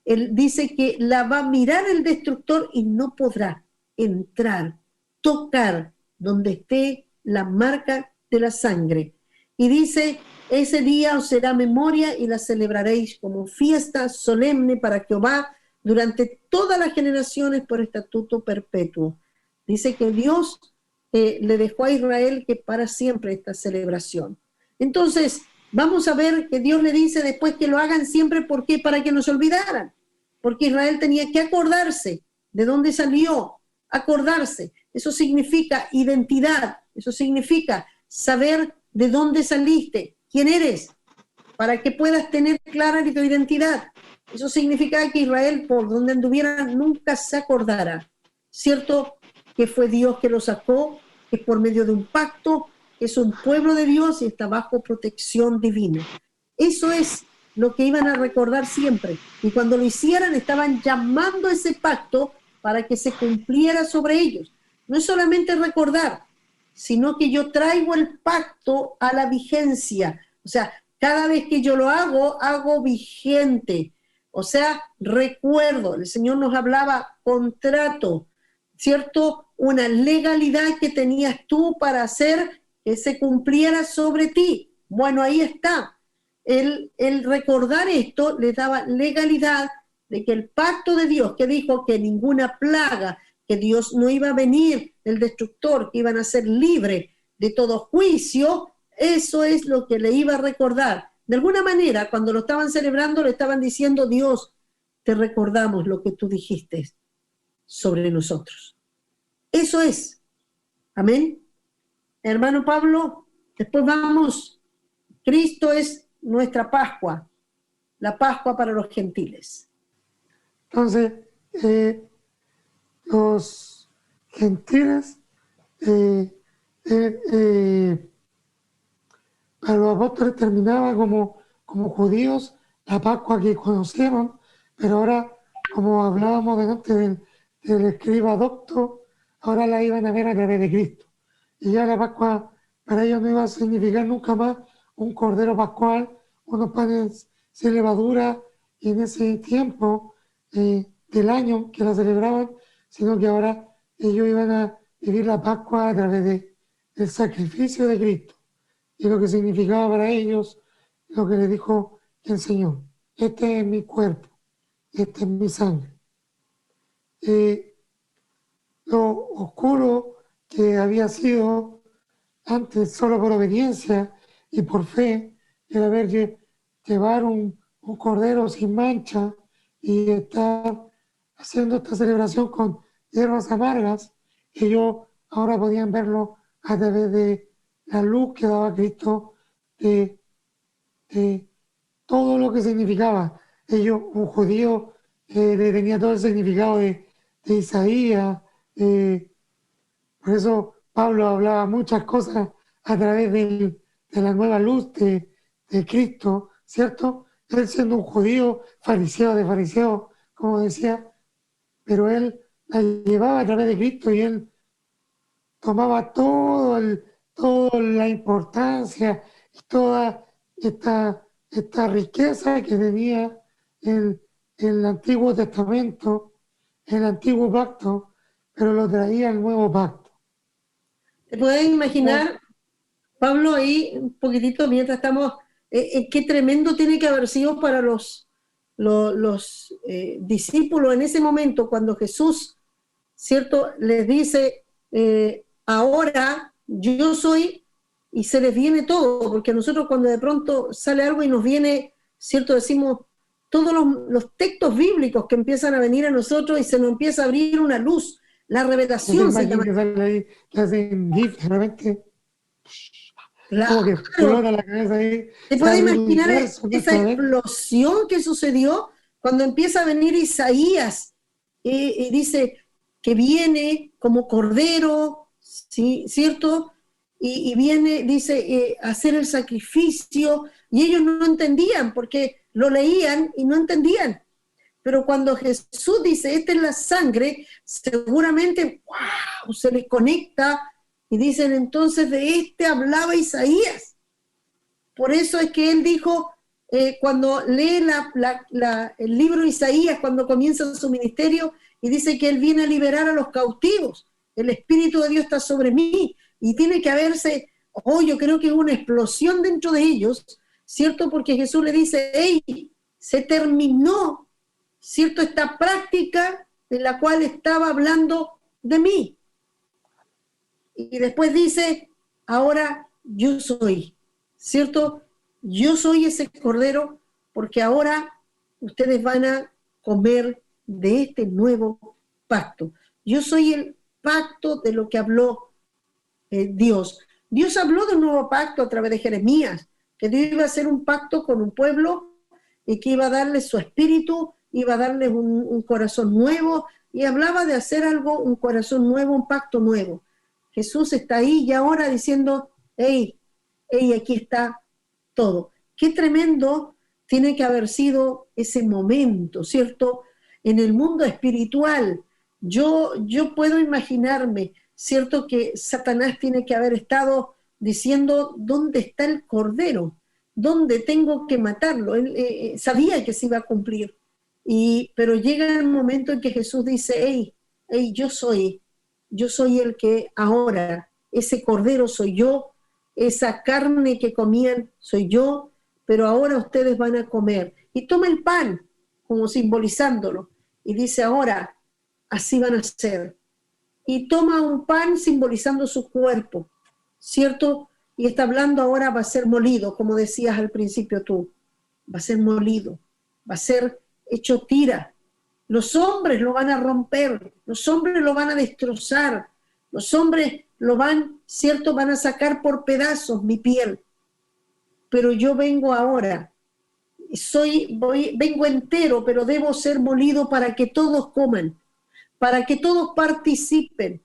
dice que la va a mirar el destructor y no podrá entrar, tocar donde esté la marca de la sangre. Y dice, ese día os será memoria y la celebraréis como fiesta solemne para Jehová durante todas las generaciones por estatuto perpetuo. Dice que Dios le dejó a Israel que para siempre esta celebración. Entonces, vamos a ver que Dios le dice después que lo hagan siempre, ¿por qué? Para que no se olvidaran. Porque Israel tenía que acordarse de dónde salió, acordarse. Eso significa identidad, eso significa saber de dónde saliste, quién eres, para que puedas tener clara tu identidad. Eso significa que Israel, por donde anduviera, nunca se acordara, ¿cierto? Que fue Dios que lo sacó, que por medio de un pacto, es un pueblo de Dios y está bajo protección divina. Eso es lo que iban a recordar siempre. Y cuando lo hicieran, estaban llamando a ese pacto para que se cumpliera sobre ellos. No es solamente recordar, sino que yo traigo el pacto a la vigencia. O sea, cada vez que yo lo hago vigente. O sea, recuerdo, el Señor nos hablaba contrato, ¿cierto? Una legalidad que tenías tú para hacer que se cumpliera sobre ti. Bueno, ahí está. El recordar esto le daba legalidad de que el pacto de Dios, que dijo que ninguna plaga, que Dios no iba a venir, el destructor, que iban a ser libres de todo juicio, eso es lo que le iba a recordar. De alguna manera, cuando lo estaban celebrando, le estaban diciendo, Dios, te recordamos lo que tú dijiste sobre nosotros. Eso es. Amén. Hermano Pablo, después vamos Cristo es nuestra Pascua, la Pascua para los gentiles. Entonces, los gentiles, para los apóstoles terminaba como judíos la Pascua que conocieron, pero ahora, como hablábamos delante del escriba docto, ahora la iban a ver a través de Cristo. Y ya la Pascua para ellos no iba a significar nunca más un cordero pascual, unos panes sin levadura, y en ese tiempo del año que la celebraban, sino que ahora ellos iban a vivir la Pascua a través del sacrificio de Cristo. Y lo que significaba para ellos, lo que les dijo el Señor: este es mi cuerpo, esta es mi sangre. Lo oscuro que había sido antes solo por obediencia y por fe, era llevar un cordero sin mancha y estar haciendo esta celebración con hierbas amargas. Ellos ahora podían verlo a través de la luz que daba Cristo, de todo lo que significaba. Ellos, un judío, le tenía todo el significado de Isaías. Por eso Pablo hablaba muchas cosas a través de la nueva luz de Cristo, ¿cierto? Él siendo un judío, fariseo de fariseo, como decía, pero él la llevaba a través de Cristo y él tomaba toda la importancia y toda esta riqueza que tenía el Antiguo Testamento, el Antiguo Pacto, pero lo traía al Nuevo Pacto. ¿Te puedes imaginar, Pablo, ahí un poquitito mientras estamos, qué tremendo tiene que haber sido para los discípulos en ese momento cuando Jesús, ¿cierto?, les dice, ahora yo soy, y se les viene todo, porque a nosotros cuando de pronto sale algo y nos viene, ¿cierto?, decimos todos los textos bíblicos que empiezan a venir a nosotros y se nos empieza a abrir una luz, la revelación se llama. Que sale ahí, que hacen GIF, realmente. Claro. Como que explota la cabeza ahí. ¿Te puedes imaginar esa explosión que sucedió cuando empieza a venir Isaías y dice que viene como cordero, ¿sí? ¿Cierto? Y viene, dice, a hacer el sacrificio, y ellos no entendían porque lo leían y no entendían. Pero cuando Jesús dice, esta es la sangre, seguramente, wow, se les conecta y dicen, entonces de este hablaba Isaías. Por eso es que él dijo, cuando lee el libro de Isaías, cuando comienza su ministerio, y dice que él viene a liberar a los cautivos, el Espíritu de Dios está sobre mí, y tiene que haberse, yo creo que es una explosión dentro de ellos, ¿cierto? Porque Jesús le dice, hey, se terminó, ¿cierto?, esta práctica en la cual estaba hablando de mí. Y después dice, ahora yo soy, ¿cierto? Yo soy ese cordero, porque ahora ustedes van a comer de este nuevo pacto. Yo soy el pacto de lo que habló Dios. Dios habló de un nuevo pacto a través de Jeremías, que Dios iba a hacer un pacto con un pueblo y que iba a darles su espíritu, iba a darles un corazón nuevo, y hablaba de hacer algo, un corazón nuevo, un pacto nuevo. Jesús está ahí y ahora diciendo, hey, aquí está todo. Qué tremendo tiene que haber sido ese momento, ¿cierto? En el mundo espiritual, yo puedo imaginarme, ¿cierto?, que Satanás tiene que haber estado diciendo, ¿dónde está el cordero? ¿Dónde tengo que matarlo? Él sabía que se iba a cumplir. Pero llega el momento en que Jesús dice, hey, yo soy el que ahora, ese cordero soy yo, esa carne que comían soy yo, pero ahora ustedes van a comer. Y toma el pan, como simbolizándolo, y dice, ahora, así van a ser. Y toma un pan simbolizando su cuerpo, ¿cierto? Y está hablando ahora, va a ser molido, como decías al principio tú, va a ser molido, va a ser hecho tira. Los hombres lo van a romper, los hombres lo van a destrozar, los hombres lo van, ¿cierto?, van a sacar por pedazos mi piel. pero yo vengo ahora. Vengo entero, pero debo ser molido para que todos coman, para que todos participen,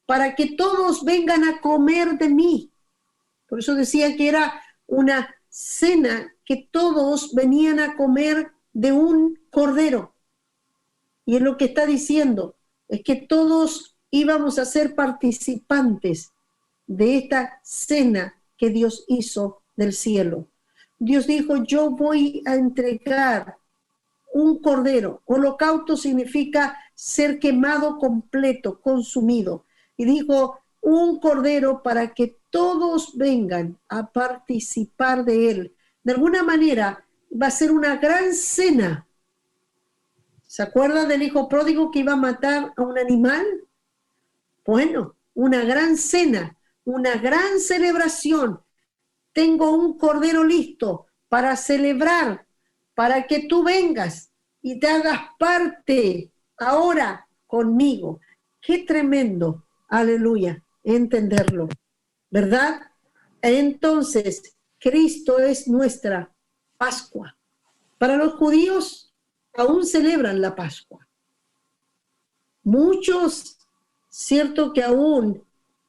para que todos vengan a comer de mí. Por eso decía que era una cena que todos venían a comer de un cordero. Y es lo que está diciendo, es que todos íbamos a ser participantes de esta cena que Dios hizo del cielo. Dios dijo, yo voy a entregar un cordero. Holocausto significa ser quemado completo, consumido. Y dijo, un cordero para que todos vengan a participar de él. De alguna manera va a ser una gran cena. ¿Se acuerda del hijo pródigo que iba a matar a un animal? Bueno, una gran cena, una gran celebración. Tengo un cordero listo para celebrar, para que tú vengas y te hagas parte ahora conmigo. Qué tremendo, aleluya, entenderlo, ¿verdad? Entonces, Cristo es nuestra Pascua. Para los judíos aún celebran la Pascua. Muchos, cierto que aún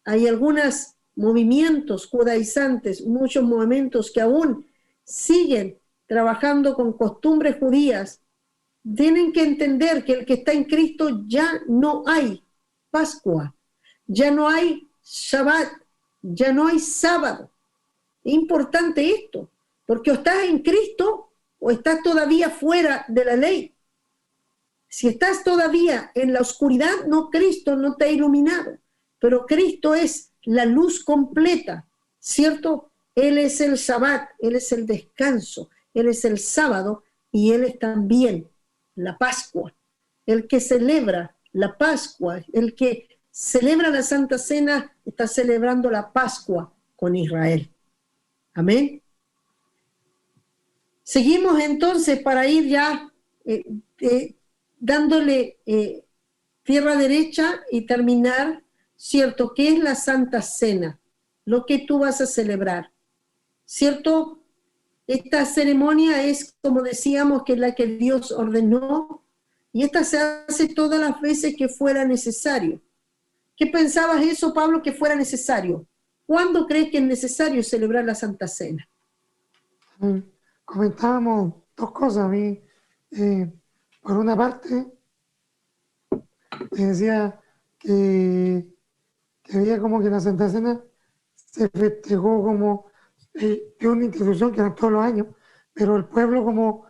hay algunos movimientos judaizantes, muchos movimientos que aún siguen trabajando con costumbres judías, tienen que entender que el que está en Cristo ya no hay Pascua, ya no hay Shabbat, ya no hay sábado. Es importante esto, porque o estás en Cristo o estás todavía fuera de la ley. Si estás todavía en la oscuridad, no, Cristo no te ha iluminado, pero Cristo es la luz completa, ¿cierto? Él es el Shabbat, Él es el descanso, Él es el sábado y Él es también la Pascua. El que celebra la Pascua, el que celebra la Santa Cena, está celebrando la Pascua con Israel. Amén. Seguimos entonces para ir ya dándole tierra derecha y terminar, ¿cierto? ¿Qué es la Santa Cena? Lo que tú vas a celebrar, ¿cierto? Esta ceremonia es, como decíamos, que es la que Dios ordenó, y esta se hace todas las veces que fuera necesario. ¿Qué pensabas eso, Pablo, que fuera necesario? ¿Cuándo crees que es necesario celebrar la Santa Cena? Comentábamos dos cosas. A mí, por una parte, me decía que había como que la Santa Cena se festejó como de una institución que era todos los años, pero el pueblo como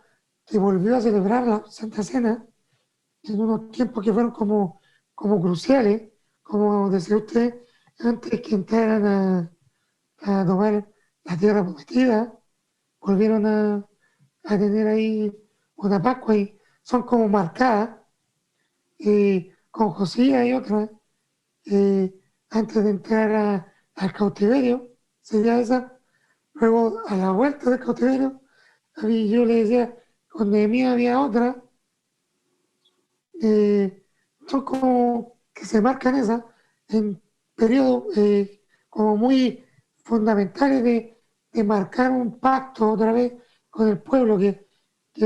que volvió a celebrar la Santa Cena en unos tiempos que fueron como cruciales, como decía usted, antes que entraran a tomar la tierra prometida, volvieron a tener ahí una Pascua y son como marcadas, con Josías y otras, antes de entrar al cautiverio, sería esa. Luego, a la vuelta del cautiverio, yo le decía, con Nehemías había otra, son como que se marcan esas en periodos como muy fundamentales de marcar un pacto otra vez con el pueblo, que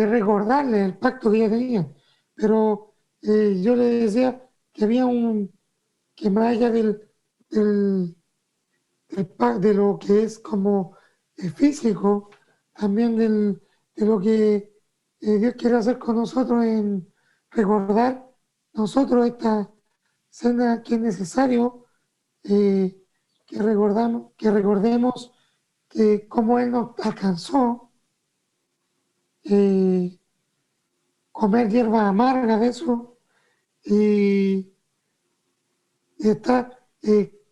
recordarle el pacto que ya tenían. Pero yo le decía que había que más allá de lo que es como físico, también de lo que Dios quiere hacer con nosotros en recordar nosotros esta cena, que es necesario que recordemos que como Él nos alcanzó, comer hierba amarga de eso, y estar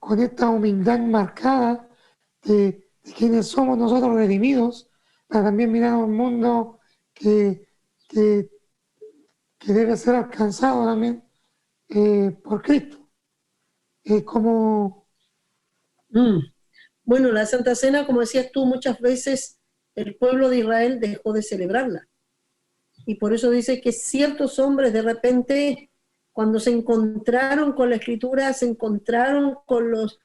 con esta humildad marcada de quienes somos nosotros redimidos, para también mirar a un mundo que debe ser alcanzado también por Cristo. Es como... Bueno, la Santa Cena, como decías tú, muchas veces el pueblo de Israel dejó de celebrarla. Y por eso dice que ciertos hombres de repente, cuando se encontraron con la Escritura, se encontraron con los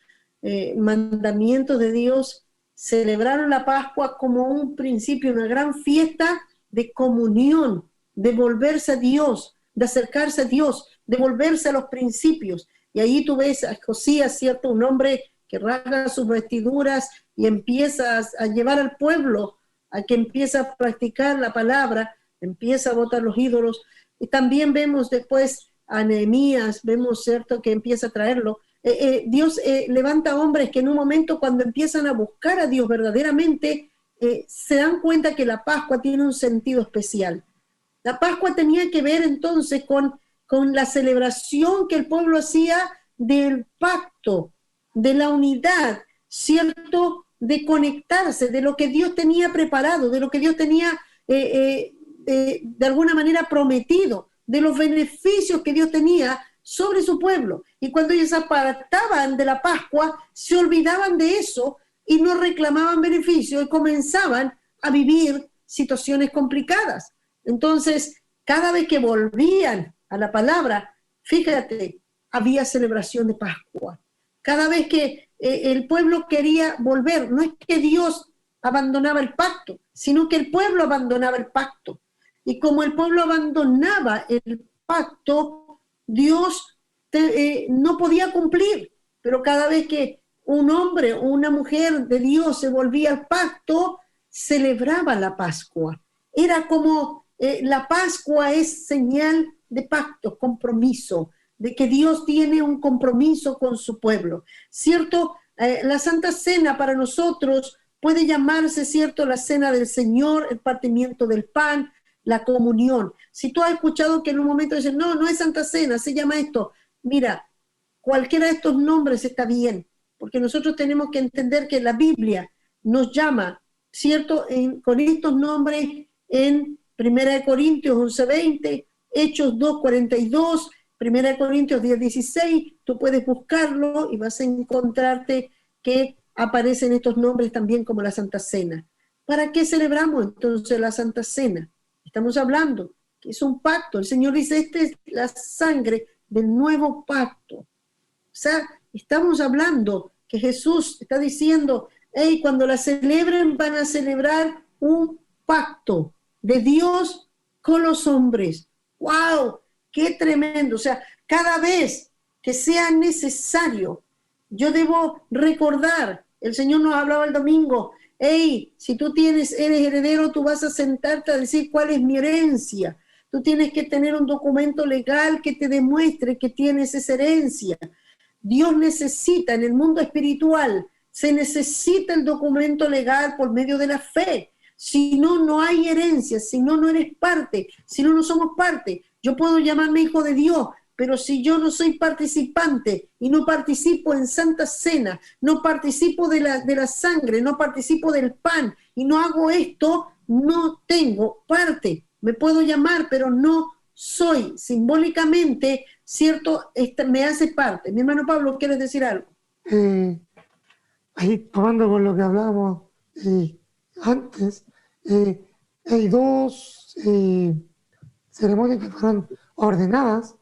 mandamientos de Dios, celebraron la Pascua como un principio, una gran fiesta de comunión, de volverse a Dios, de acercarse a Dios, de volverse a los principios. Y ahí tú ves a Josías, ¿cierto? Un hombre que rasga sus vestiduras y empieza a llevar al pueblo a que empiece a practicar la palabra, empieza a botar los ídolos. Y también vemos después a Nehemías, vemos, ¿cierto?, que empieza a traerlo. Dios levanta hombres que en un momento, cuando empiezan a buscar a Dios verdaderamente, se dan cuenta que la Pascua tiene un sentido especial. La Pascua tenía que ver entonces con la celebración que el pueblo hacía del pacto, de la unidad, ¿cierto?, de conectarse, de lo que Dios tenía preparado, de lo que Dios tenía de alguna manera prometido, de los beneficios que Dios tenía sobre su pueblo. Y cuando ellos apartaban de la Pascua, se olvidaban de eso y no reclamaban beneficios y comenzaban a vivir situaciones complicadas. Entonces, cada vez que volvían a la palabra, fíjate, había celebración de Pascua. Cada vez que el pueblo quería volver, no es que Dios abandonaba el pacto, sino que el pueblo abandonaba el pacto. Y como el pueblo abandonaba el pacto, Dios no podía cumplir. Pero cada vez que un hombre o una mujer de Dios se volvía al pacto, celebraba la Pascua. Era como la Pascua es señal de pacto, compromiso, de que Dios tiene un compromiso con su pueblo, ¿cierto? La Santa Cena para nosotros puede llamarse, ¿cierto?, la Cena del Señor, el partimiento del pan, la comunión. Si tú has escuchado que en un momento dicen, no, no es Santa Cena, se llama esto. Mira, cualquiera de estos nombres está bien, porque nosotros tenemos que entender que la Biblia nos llama, ¿cierto?, con estos nombres en 1 Corintios 11:20, Hechos 2:42, 1 Corintios 10:16, tú puedes buscarlo y vas a encontrarte que aparecen estos nombres también como la Santa Cena. ¿Para qué celebramos entonces la Santa Cena? Estamos hablando que es un pacto. El Señor dice, esta es la sangre del nuevo pacto. O sea, estamos hablando que Jesús está diciendo, hey, cuando la celebren van a celebrar un pacto de Dios con los hombres. ¡Wow! ¡Qué tremendo! O sea, cada vez que sea necesario, yo debo recordar, el Señor nos hablaba el domingo, hey, si tú eres heredero, tú vas a sentarte a decir cuál es mi herencia. Tú tienes que tener un documento legal que te demuestre que tienes esa herencia. Dios necesita, en el mundo espiritual, se necesita el documento legal por medio de la fe. Si no, no hay herencia, si no, no eres parte, si no, no somos parte. Yo puedo llamarme hijo de Dios, pero si yo no soy participante y no participo en Santa Cena, no participo de la sangre, no participo del pan y no hago esto, no tengo parte. Me puedo llamar, pero no soy. Simbólicamente, ¿cierto? Me hace parte. Mi hermano Pablo, ¿quieres decir algo? Ahí tomando con lo que hablábamos antes, hay dos ceremonias que fueron ordenadas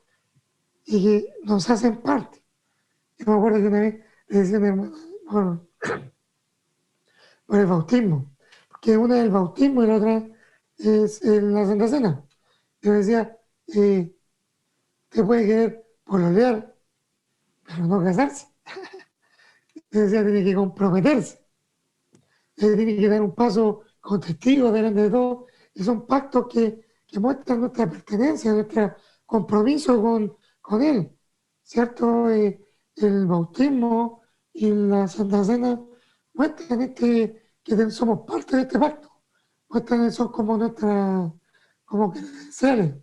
y que nos hacen parte. Yo me acuerdo que una vez le decía a mi hermano por el bautismo, porque una es el bautismo y la otra es la Santa Cena. Yo decía, te puede querer pololear, pero no casarse. Yo decía, tiene que comprometerse. Tiene que dar un paso con testigos delante de todos. Y son pactos que muestran nuestra pertenencia, nuestro compromiso con Él. ¿Cierto? El bautismo y la Santa Cena muestran que somos parte de este pacto. Muestran eso como como credenciales,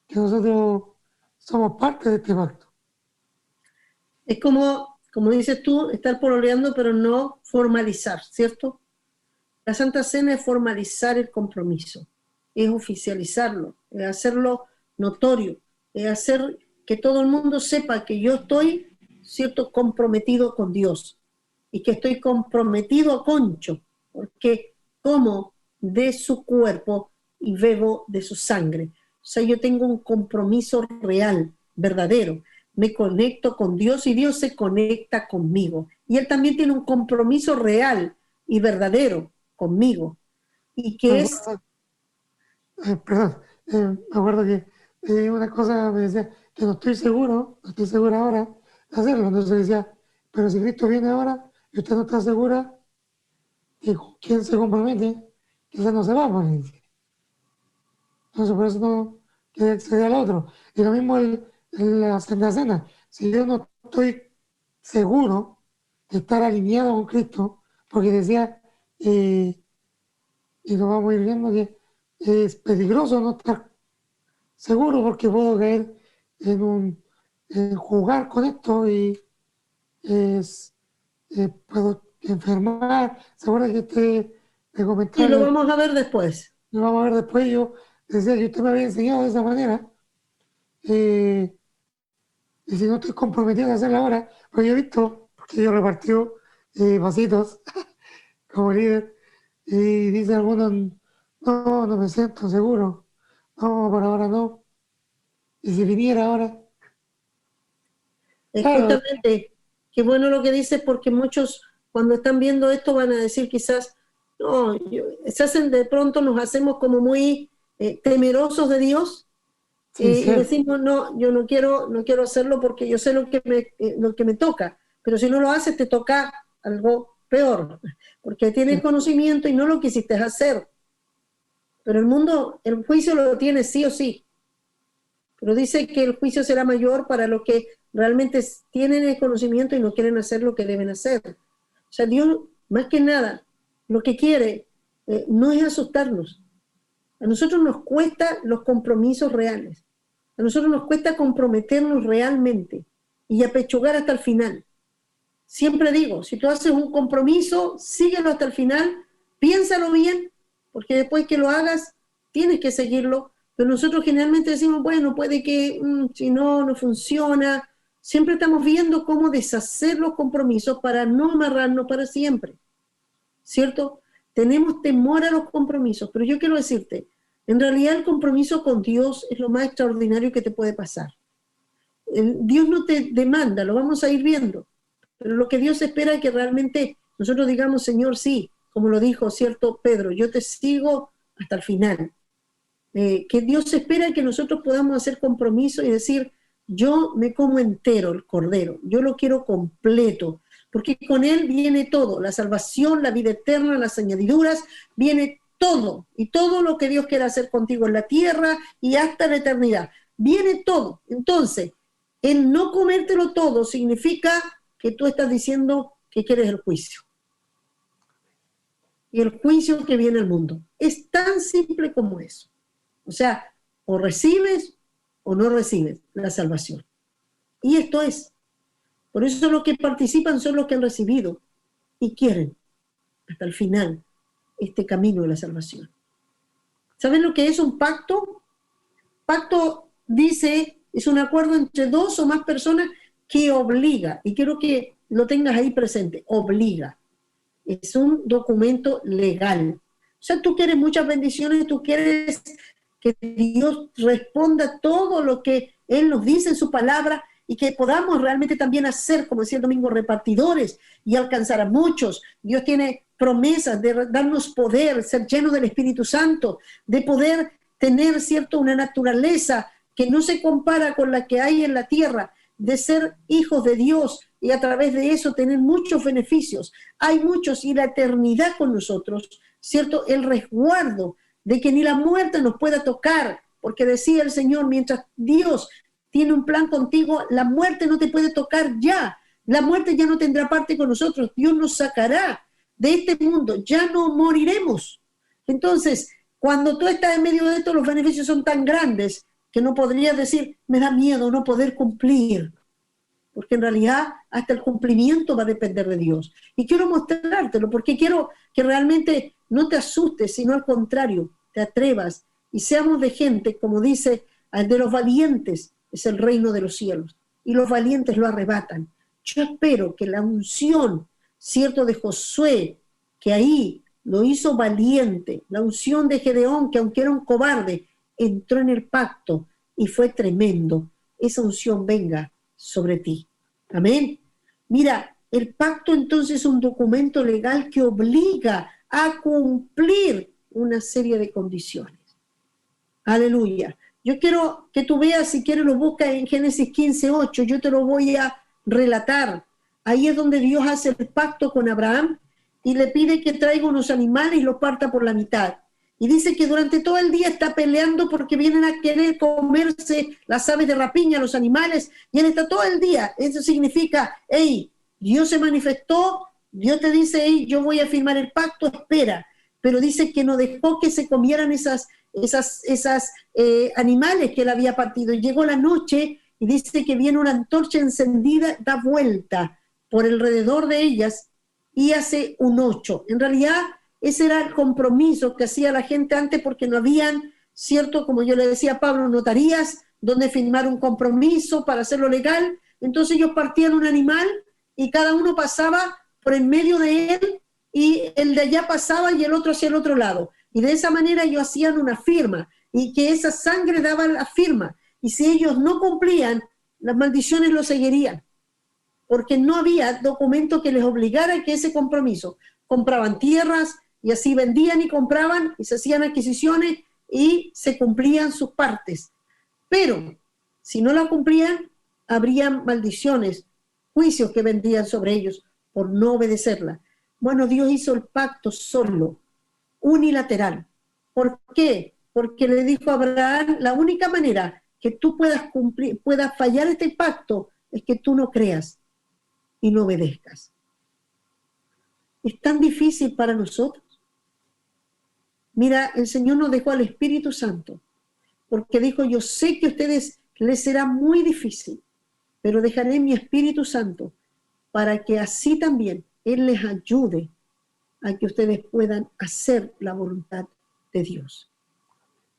que nosotros somos parte de este pacto. Es como dices tú, estar pololeando, pero no formalizar, ¿cierto? La Santa Cena es formalizar el compromiso, es oficializarlo, es hacerlo notorio, es hacer que todo el mundo sepa que yo estoy, ¿cierto?, comprometido con Dios y que estoy comprometido a Concho, porque como de su cuerpo y bebo de su sangre. O sea, yo tengo un compromiso real, verdadero. Me conecto con Dios y Dios se conecta conmigo. Y Él también tiene un compromiso real y verdadero conmigo. Y que es... Perdón, me acuerdo que una cosa me decía que no estoy segura ahora de hacerlo. Entonces decía, pero si Cristo viene ahora y usted no está segura, ¿y con quién se compromete? Quizás no se va, pues, dice. Entonces por eso no quiere acceder al otro. Y lo mismo en la Santa Cena. Si yo no estoy seguro de estar alineado con Cristo, porque decía, y lo vamos a ir viendo, que es peligroso no estar seguro porque puedo caer en jugar con esto y es, puedo enfermar. ¿Se acuerda que le Y lo comentaba, vamos a ver después. lo vamos a ver después? Yo decía que usted me había enseñado de esa manera, eh, y si no estoy comprometido a hacerlo ahora, porque yo he visto, porque yo repartí vasitos como líder, y dice algunos, no, no me siento seguro, no, por ahora no, y si viniera ahora, claro, Justamente, qué bueno lo que dices, porque muchos cuando están viendo esto van a decir quizás, no, se hacen de pronto, nos hacemos como muy temerosos de Dios, sí, y cierto, decimos, no, yo no quiero hacerlo porque yo sé lo que me toca, pero si no lo haces te toca algo peor, porque tienes conocimiento y no lo quisiste hacer. Pero el mundo, el juicio lo tiene sí o sí, pero dice que el juicio será mayor para los que realmente tienen el conocimiento y no quieren hacer lo que deben hacer. O sea, Dios, más que nada, lo que quiere no es asustarnos. A nosotros nos cuesta los compromisos reales. A nosotros nos cuesta comprometernos realmente y apechugar hasta el final. Siempre digo, si tú haces un compromiso, síguelo hasta el final, piénsalo bien, porque después que lo hagas, tienes que seguirlo. Pero nosotros generalmente decimos, bueno, puede que si no, no funciona. Siempre estamos viendo cómo deshacer los compromisos para no amarrarnos para siempre, ¿cierto? Tenemos temor a los compromisos, pero yo quiero decirte, en realidad el compromiso con Dios es lo más extraordinario que te puede pasar. Dios no te demanda, lo vamos a ir viendo, pero lo que Dios espera es que realmente nosotros digamos, Señor, sí, como lo dijo, ¿cierto? Pedro, yo te sigo hasta el final. Que Dios espera que nosotros podamos hacer compromiso y decir, yo me como entero el cordero, yo lo quiero completo, porque con Él viene todo, la salvación, la vida eterna, las añadiduras, viene todo, y todo lo que Dios quiere hacer contigo en la tierra y hasta la eternidad, viene todo. Entonces, el no comértelo todo significa que tú estás diciendo que quieres el juicio. Y el juicio que viene al mundo. Es tan simple como eso. O sea, o recibes o no recibes la salvación. Y esto es. Por eso los que participan son los que han recibido y quieren hasta el final este camino de la salvación. ¿Saben lo que es un pacto? Pacto dice, es un acuerdo entre dos o más personas que obliga, y quiero que lo tengas ahí presente, obliga. Es un documento legal. O sea, tú quieres muchas bendiciones, tú quieres que Dios responda todo lo que Él nos dice en su palabra y que podamos realmente también hacer, como decía el domingo, repartidores y alcanzar a muchos. Dios tiene promesas de darnos poder, ser llenos del Espíritu Santo, de poder tener, ¿cierto?, una naturaleza que no se compara con la que hay en la tierra, de ser hijos de Dios y a través de eso tener muchos beneficios. Hay muchos y la eternidad con nosotros, ¿cierto? El resguardo de que ni la muerte nos pueda tocar, porque decía el Señor, mientras Dios tiene un plan contigo, la muerte no te puede tocar ya. La muerte ya no tendrá parte con nosotros. Dios nos sacará de este mundo, ya no moriremos. Entonces, cuando tú estás en medio de esto, los beneficios son tan grandes que no podrías decir, me da miedo no poder cumplir, porque en realidad hasta el cumplimiento va a depender de Dios. Y quiero mostrártelo, porque quiero que realmente no te asustes, sino al contrario, te atrevas y seamos de gente, como dice, de los valientes es el reino de los cielos, y los valientes lo arrebatan. Yo espero que la unción, cierto, de Josué, que ahí lo hizo valiente, la unción de Gedeón, que aunque era un cobarde, entró en el pacto y fue tremendo, esa unción venga sobre ti. Amén. Mira, El pacto entonces es un documento legal que obliga a cumplir una serie de condiciones. Aleluya. Yo quiero que tú veas, si quieres lo buscas en Génesis 15:8, yo te lo voy a relatar. Ahí es donde Dios hace el pacto con Abraham y le pide que traiga unos animales y los parta por la mitad. Y dice que durante todo el día está peleando porque vienen a querer comerse las aves de rapiña, los animales, y él está todo el día. Eso significa, hey, Dios se manifestó, Dios te dice, hey, yo voy a firmar el pacto, espera. Pero dice que no dejó que se comieran esas animales que él había partido. Y llegó la noche y dice que viene una antorcha encendida, da vuelta por alrededor de ellas y hace un 8. En realidad, ese era el compromiso que hacía la gente antes porque no habían, cierto, como yo le decía a Pablo, notarías donde firmar un compromiso para hacerlo legal. Entonces ellos partían un animal y cada uno pasaba por en medio de él y el de allá pasaba y el otro hacia el otro lado. Y de esa manera ellos hacían una firma y que esa sangre daba la firma. Y si ellos no cumplían, las maldiciones los seguirían. Porque no había documento que les obligara a que ese compromiso. Compraban tierras y así vendían y compraban y se hacían adquisiciones y se cumplían sus partes. Pero si no la cumplían, habrían maldiciones, juicios que vendrían sobre ellos por no obedecerla. Bueno, Dios hizo el pacto solo, unilateral. ¿Por qué? Porque le dijo a Abraham, la única manera que tú puedas fallar este pacto es que tú no creas y no obedezcas. Es tan difícil para nosotros. Mira, el Señor nos dejó al Espíritu Santo, porque dijo, yo sé que a ustedes les será muy difícil, pero dejaré mi Espíritu Santo para que así también Él les ayude a que ustedes puedan hacer la voluntad de Dios.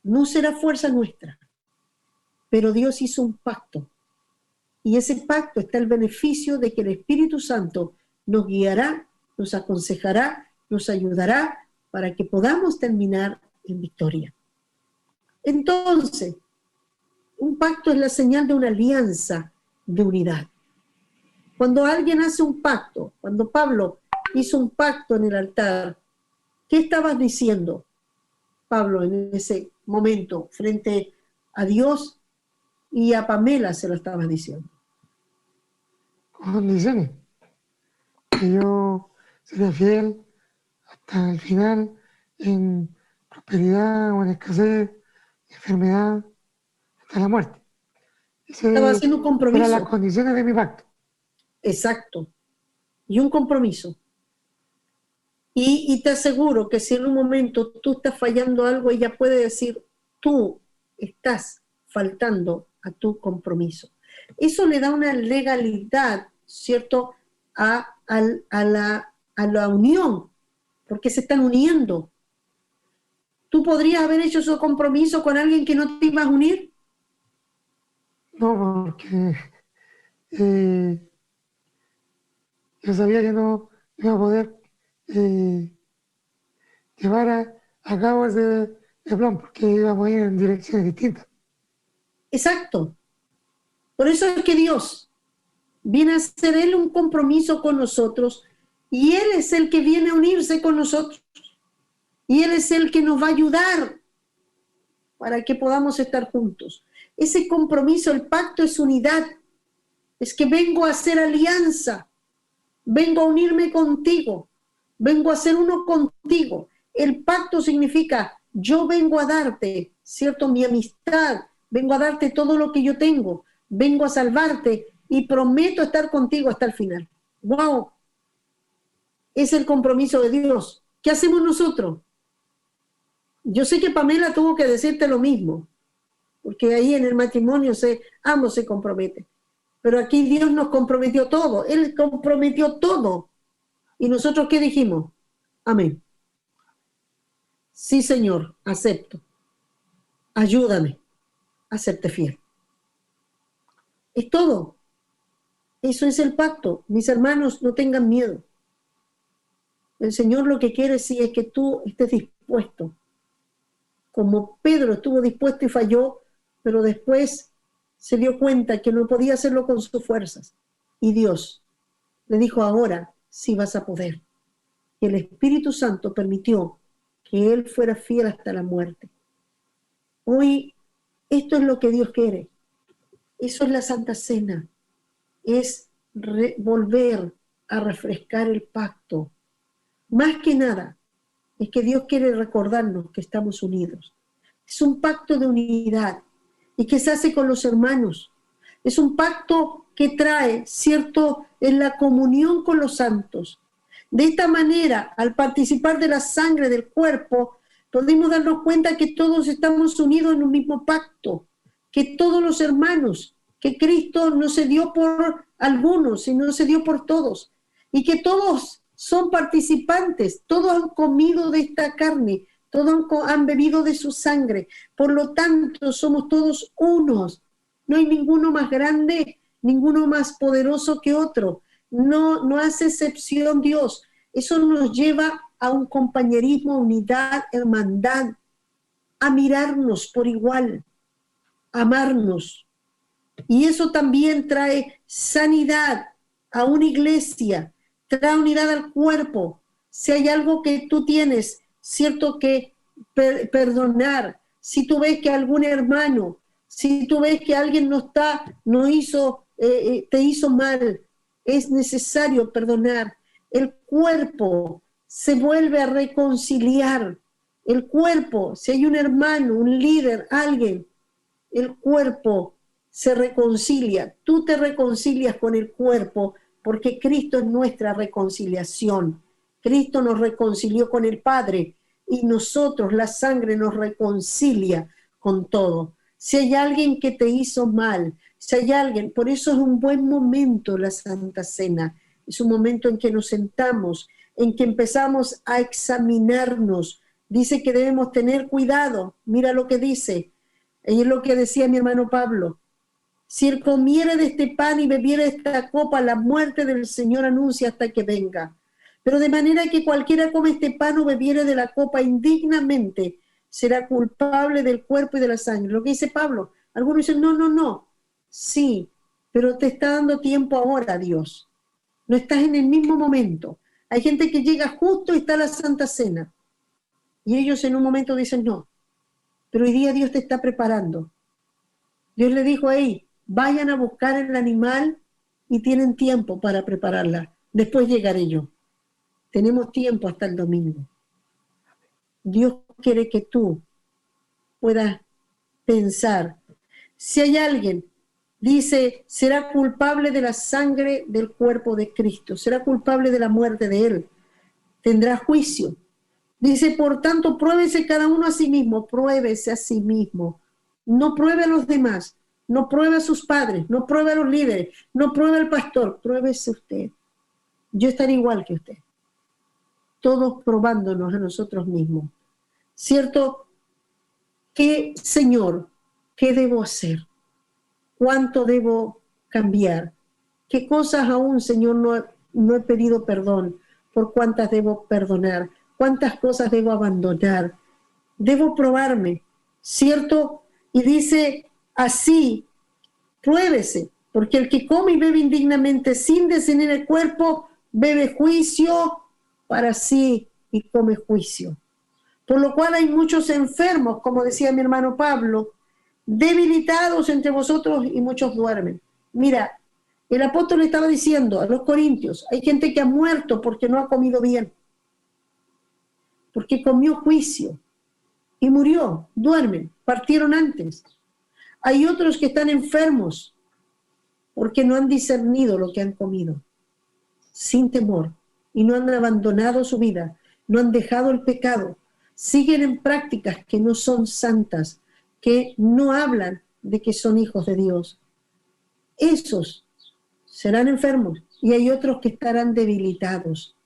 No será fuerza nuestra, pero Dios hizo un pacto. Y ese pacto está el beneficio de que el Espíritu Santo nos guiará, nos aconsejará, nos ayudará para que podamos terminar en victoria. Entonces, un pacto es la señal de una alianza de unidad. Cuando alguien hace un pacto, cuando Pablo hizo un pacto en el altar, ¿qué estabas diciendo, Pablo, en ese momento frente a Dios y a Pamela se lo estabas diciendo? Con condiciones. Que yo sería fiel hasta el final, en prosperidad o en escasez, enfermedad, hasta la muerte. Estaba haciendo un compromiso. Eran las condiciones de mi pacto. Exacto. Y un compromiso. Y te aseguro que si en un momento tú estás fallando algo, ella puede decir, tú estás faltando a tu compromiso. Eso le da una legalidad, ¿cierto?, a la unión, porque se están uniendo. ¿Tú podrías haber hecho ese compromiso con alguien que no te ibas a unir? No, porque yo sabía que no iba a poder llevar a cabo ese plan, porque íbamos a ir en direcciones distintas. Exacto. Por eso es que Dios viene a hacer Él un compromiso con nosotros y Él es el que viene a unirse con nosotros y Él es el que nos va a ayudar para que podamos estar juntos. Ese compromiso, el pacto es unidad, es que vengo a hacer alianza, vengo a unirme contigo, vengo a ser uno contigo. El pacto significa yo vengo a darte, ¿cierto?, mi amistad, vengo a darte todo lo que yo tengo, vengo a salvarte y prometo estar contigo hasta el final. ¡Wow! Es el compromiso de Dios. ¿Qué hacemos nosotros? Yo sé que Pamela tuvo que decirte lo mismo, porque ahí en el matrimonio ambos se comprometen. Pero aquí Dios nos comprometió todo. Él comprometió todo. ¿Y nosotros qué dijimos? Amén. Sí, Señor, acepto. Ayúdame a serte fiel. Es todo. Eso es el pacto. Mis hermanos, no tengan miedo. El Señor lo que quiere sí es que tú estés dispuesto. Como Pedro estuvo dispuesto y falló, pero después se dio cuenta que no podía hacerlo con sus fuerzas. Y Dios le dijo, ahora sí vas a poder. Y el Espíritu Santo permitió que él fuera fiel hasta la muerte. Hoy, esto es lo que Dios quiere. Eso es la Santa Cena. Es volver a refrescar el pacto. Más que nada, es que Dios quiere recordarnos que estamos unidos. Es un pacto de unidad y que se hace con los hermanos. Es un pacto que trae, ¿cierto?, en la comunión con los santos. De esta manera, al participar de la sangre del cuerpo, podemos darnos cuenta que todos estamos unidos en un mismo pacto, que todos los hermanos, que Cristo no se dio por algunos, sino se dio por todos, y que todos son participantes, todos han comido de esta carne, todos han bebido de su sangre, por lo tanto somos todos unos, no hay ninguno más grande, ninguno más poderoso que otro, no hace excepción Dios. Eso nos lleva a un compañerismo, unidad, hermandad, a mirarnos por igual, a amarnos. Y eso también trae sanidad a una iglesia, trae unidad al cuerpo. Si hay algo que tú tienes, cierto, que perdonar, si tú ves que algún hermano, si tú ves que alguien te hizo mal, es necesario perdonar. El cuerpo se vuelve a reconciliar. El cuerpo, si hay un hermano, un líder, alguien, el cuerpo se reconcilia. Tú te reconcilias con el cuerpo porque Cristo es nuestra reconciliación. Cristo nos reconcilió con el Padre y nosotros, la sangre, nos reconcilia con todo. Si hay alguien que te hizo mal, si hay alguien, por eso es un buen momento la Santa Cena. Es un momento en que nos sentamos, en que empezamos a examinarnos. Dice que debemos tener cuidado. Mira lo que dice. Y es lo que decía mi hermano Pablo. Si él comiera de este pan y bebiera de esta copa, la muerte del Señor anuncia hasta que venga. Pero de manera que cualquiera come este pan o bebiere de la copa indignamente, será culpable del cuerpo y de la sangre. Lo que dice Pablo. Algunos dicen, no. Sí, pero te está dando tiempo ahora, Dios. No estás en el mismo momento. Hay gente que llega justo y está la Santa Cena. Y ellos en un momento dicen no. Pero hoy día Dios te está preparando. Dios le dijo, hey, vayan a buscar el animal y tienen tiempo para prepararla. Después llegaré yo. Tenemos tiempo hasta el domingo. Dios quiere que tú puedas pensar. Si hay alguien, dice, será culpable de la sangre del cuerpo de Cristo, será culpable de la muerte de Él, tendrá juicio. Dice, por tanto, pruébese cada uno a sí mismo, pruébese a sí mismo. No pruebe a los demás, no pruebe a sus padres, no pruebe a los líderes, no pruebe al pastor, pruébese usted. Yo estaré igual que usted. Todos probándonos a nosotros mismos. ¿Cierto? ¿Qué, Señor, qué debo hacer? ¿Cuánto debo cambiar? ¿Qué cosas aún, Señor, no he pedido perdón? ¿Por cuántas debo perdonar? ¿Cuántas cosas debo abandonar? Debo probarme, ¿cierto? Y dice así, pruébese, porque el que come y bebe indignamente sin discernir el cuerpo, bebe juicio para sí y come juicio. Por lo cual hay muchos enfermos, como decía mi hermano Pablo, debilitados entre vosotros y muchos duermen. Mira, el apóstol le estaba diciendo a los corintios, hay gente que ha muerto porque no ha comido bien, porque comió juicio y murió, duermen, partieron antes. Hay otros que están enfermos porque no han discernido lo que han comido, sin temor, y no han abandonado su vida, no han dejado el pecado, siguen en prácticas que no son santas, que no hablan de que son hijos de Dios. Esos serán enfermos y hay otros que estarán debilitados,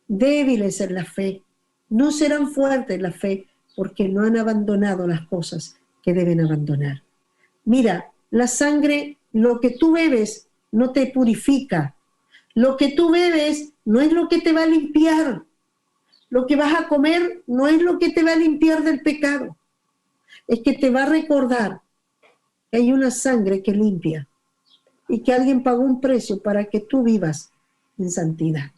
débiles en la fe. No serán fuertes en la fe porque no han abandonado las cosas que deben abandonar. Mira, la sangre, lo que tú bebes no te purifica. Lo que tú bebes no es lo que te va a limpiar. Lo que vas a comer no es lo que te va a limpiar del pecado. Es que te va a recordar que hay una sangre que limpia y que alguien pagó un precio para que tú vivas en santidad.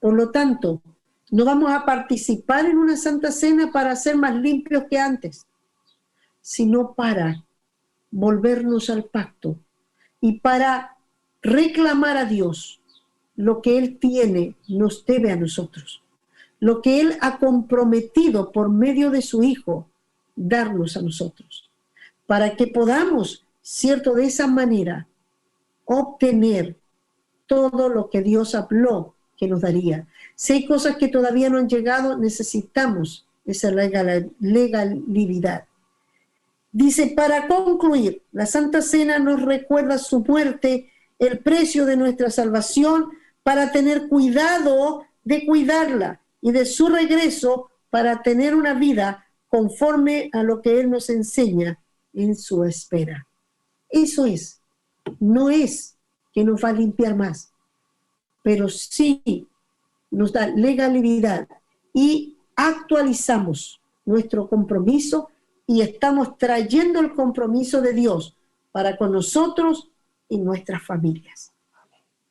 Por lo tanto, no vamos a participar en una Santa Cena para ser más limpios que antes, sino para volvernos al pacto y para reclamar a Dios lo que Él tiene, nos debe a nosotros, lo que Él ha comprometido por medio de su Hijo, darnos a nosotros, para que podamos, cierto, de esa manera, obtener todo lo que Dios habló que nos daría. Si hay cosas que todavía no han llegado, necesitamos esa legalidad. Dice, para concluir, la Santa Cena nos recuerda su muerte, el precio de nuestra salvación, para tener cuidado de cuidarla, y de su regreso para tener una vida conforme a lo que Él nos enseña en su espera. Eso es, no es que nos va a limpiar más, pero sí nos da legalidad y actualizamos nuestro compromiso y estamos trayendo el compromiso de Dios para con nosotros y nuestras familias.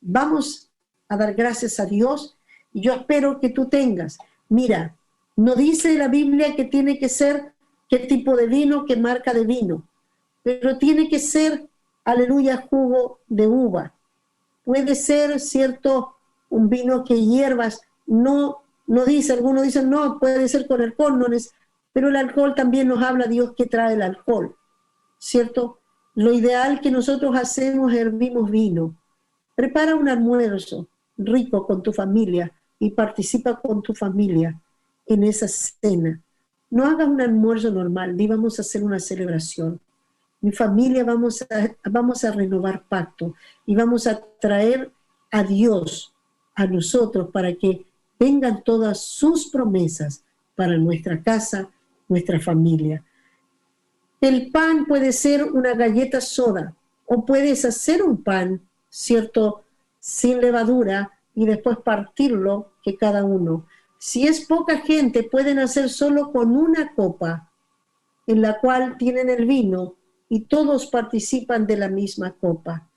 Vamos a dar gracias a Dios y yo espero que tú tengas. Mira, no dice la Biblia que tiene que ser qué tipo de vino, qué marca de vino, pero tiene que ser, aleluya, jugo de uva. Puede ser, cierto, un vino que hierbas, no dice, algunos dicen, no, puede ser con alcohol, no es, pero el alcohol también nos habla Dios que trae el alcohol, ¿cierto? Lo ideal que nosotros hacemos es hervimos vino. Prepara un almuerzo rico con tu familia y participa con tu familia en esa cena. No hagas un almuerzo normal, ni vamos a hacer una celebración. Mi familia vamos a renovar pacto y vamos a traer a Dios a nosotros para que vengan todas sus promesas para nuestra casa, nuestra familia. El pan puede ser una galleta soda o puedes hacer un pan, ¿cierto?, sin levadura y después partirlo, que cada uno. Si es poca gente, pueden hacer solo con una copa en la cual tienen el vino y todos participan de la misma copa,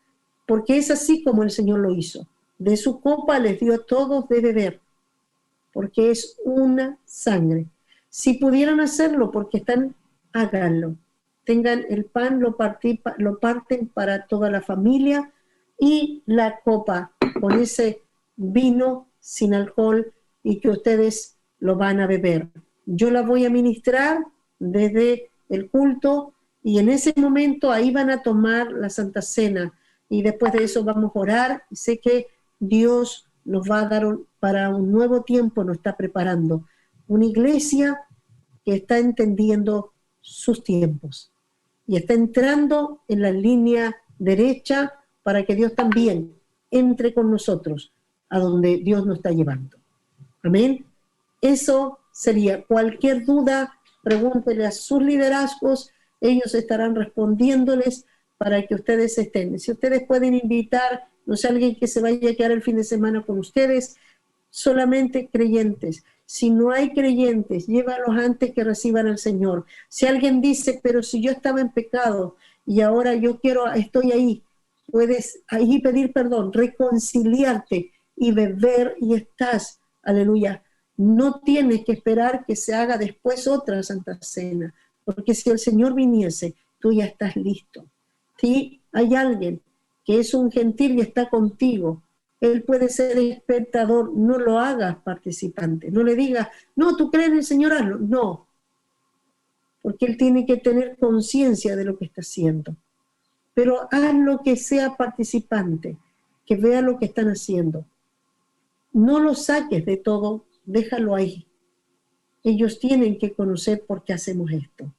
porque es así como el Señor lo hizo. De su copa les dio a todos de beber, porque es una sangre. Si pudieran hacerlo, porque están, háganlo. Tengan el pan, lo parten para toda la familia y la copa con ese vino sin alcohol y que ustedes lo van a beber. Yo la voy a ministrar desde el culto y en ese momento ahí van a tomar la Santa Cena y después de eso vamos a orar. Sé que Dios nos va a dar para un nuevo tiempo, nos está preparando una iglesia que está entendiendo sus tiempos y está entrando en la línea derecha para que Dios también entre con nosotros a donde Dios nos está llevando. Amén. Eso sería. Cualquier duda, pregúntele a sus liderazgos, ellos estarán respondiéndoles para que ustedes estén. Si ustedes pueden invitar, no sé, alguien que se vaya a quedar el fin de semana con ustedes, solamente creyentes. Si no hay creyentes, llévalos antes que reciban al Señor. Si alguien dice, pero si yo estaba en pecado y ahora yo estoy ahí, puedes ahí pedir perdón, reconciliarte y beber y estás, aleluya. No tienes que esperar que se haga después otra Santa Cena, porque si el Señor viniese, tú ya estás listo. Si hay alguien que es un gentil y está contigo, él puede ser espectador, no lo hagas participante, no le digas, no, tú crees en el Señor, hazlo. No, porque él tiene que tener conciencia de lo que está haciendo. Pero haz lo que sea participante, que vea lo que están haciendo. No lo saques de todo, déjalo ahí. Ellos tienen que conocer por qué hacemos esto.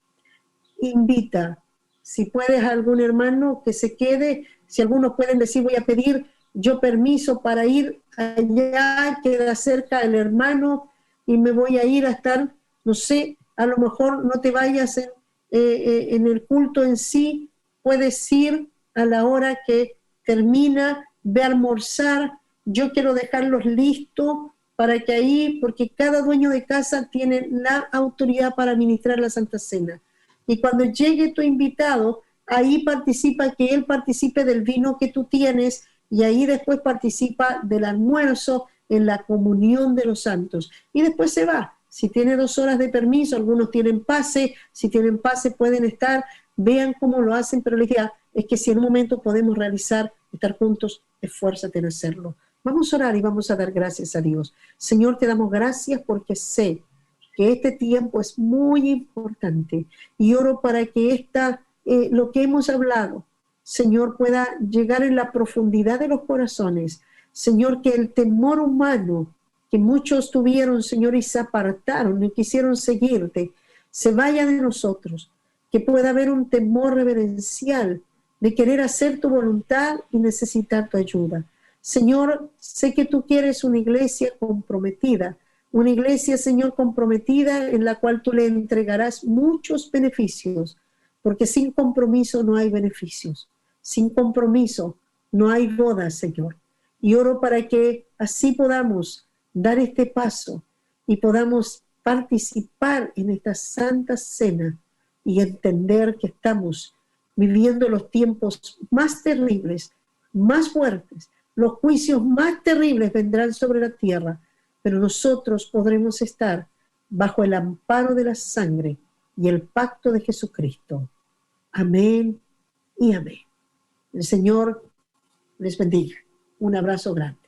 Invita, si puedes, a algún hermano que se quede. Si algunos pueden decir, voy a pedir yo permiso para ir allá, queda cerca el hermano y me voy a ir a estar, no sé, a lo mejor no te vayas en el culto en sí, puedes ir a la hora que termina, ve a almorzar. Yo quiero dejarlos listos para que ahí, porque cada dueño de casa tiene la autoridad para administrar la Santa Cena. Y cuando llegue tu invitado, ahí participa, que él participe del vino que tú tienes y ahí después participa del almuerzo en la comunión de los santos. Y después se va. Si tiene 2 horas de permiso, algunos tienen pase, si tienen pase pueden estar, vean cómo lo hacen, pero la idea es que si en un momento podemos realizar, estar juntos, esfuérzate en hacerlo. Vamos a orar y vamos a dar gracias a Dios. Señor, te damos gracias porque sé que este tiempo es muy importante y oro para que lo que hemos hablado, Señor, pueda llegar en la profundidad de los corazones. Señor, que el temor humano que muchos tuvieron, Señor, y se apartaron y quisieron seguirte, se vaya de nosotros, que pueda haber un temor reverencial de querer hacer tu voluntad y necesitar tu ayuda. Señor, sé que tú quieres una iglesia comprometida, una iglesia, Señor, comprometida en la cual tú le entregarás muchos beneficios, porque sin compromiso no hay beneficios, sin compromiso no hay boda, Señor. Y oro para que así podamos dar este paso y podamos participar en esta santa cena y entender que estamos viviendo los tiempos más terribles, más fuertes. Los juicios más terribles vendrán sobre la tierra, pero nosotros podremos estar bajo el amparo de la sangre y el pacto de Jesucristo. Amén y amén. El Señor les bendiga. Un abrazo grande.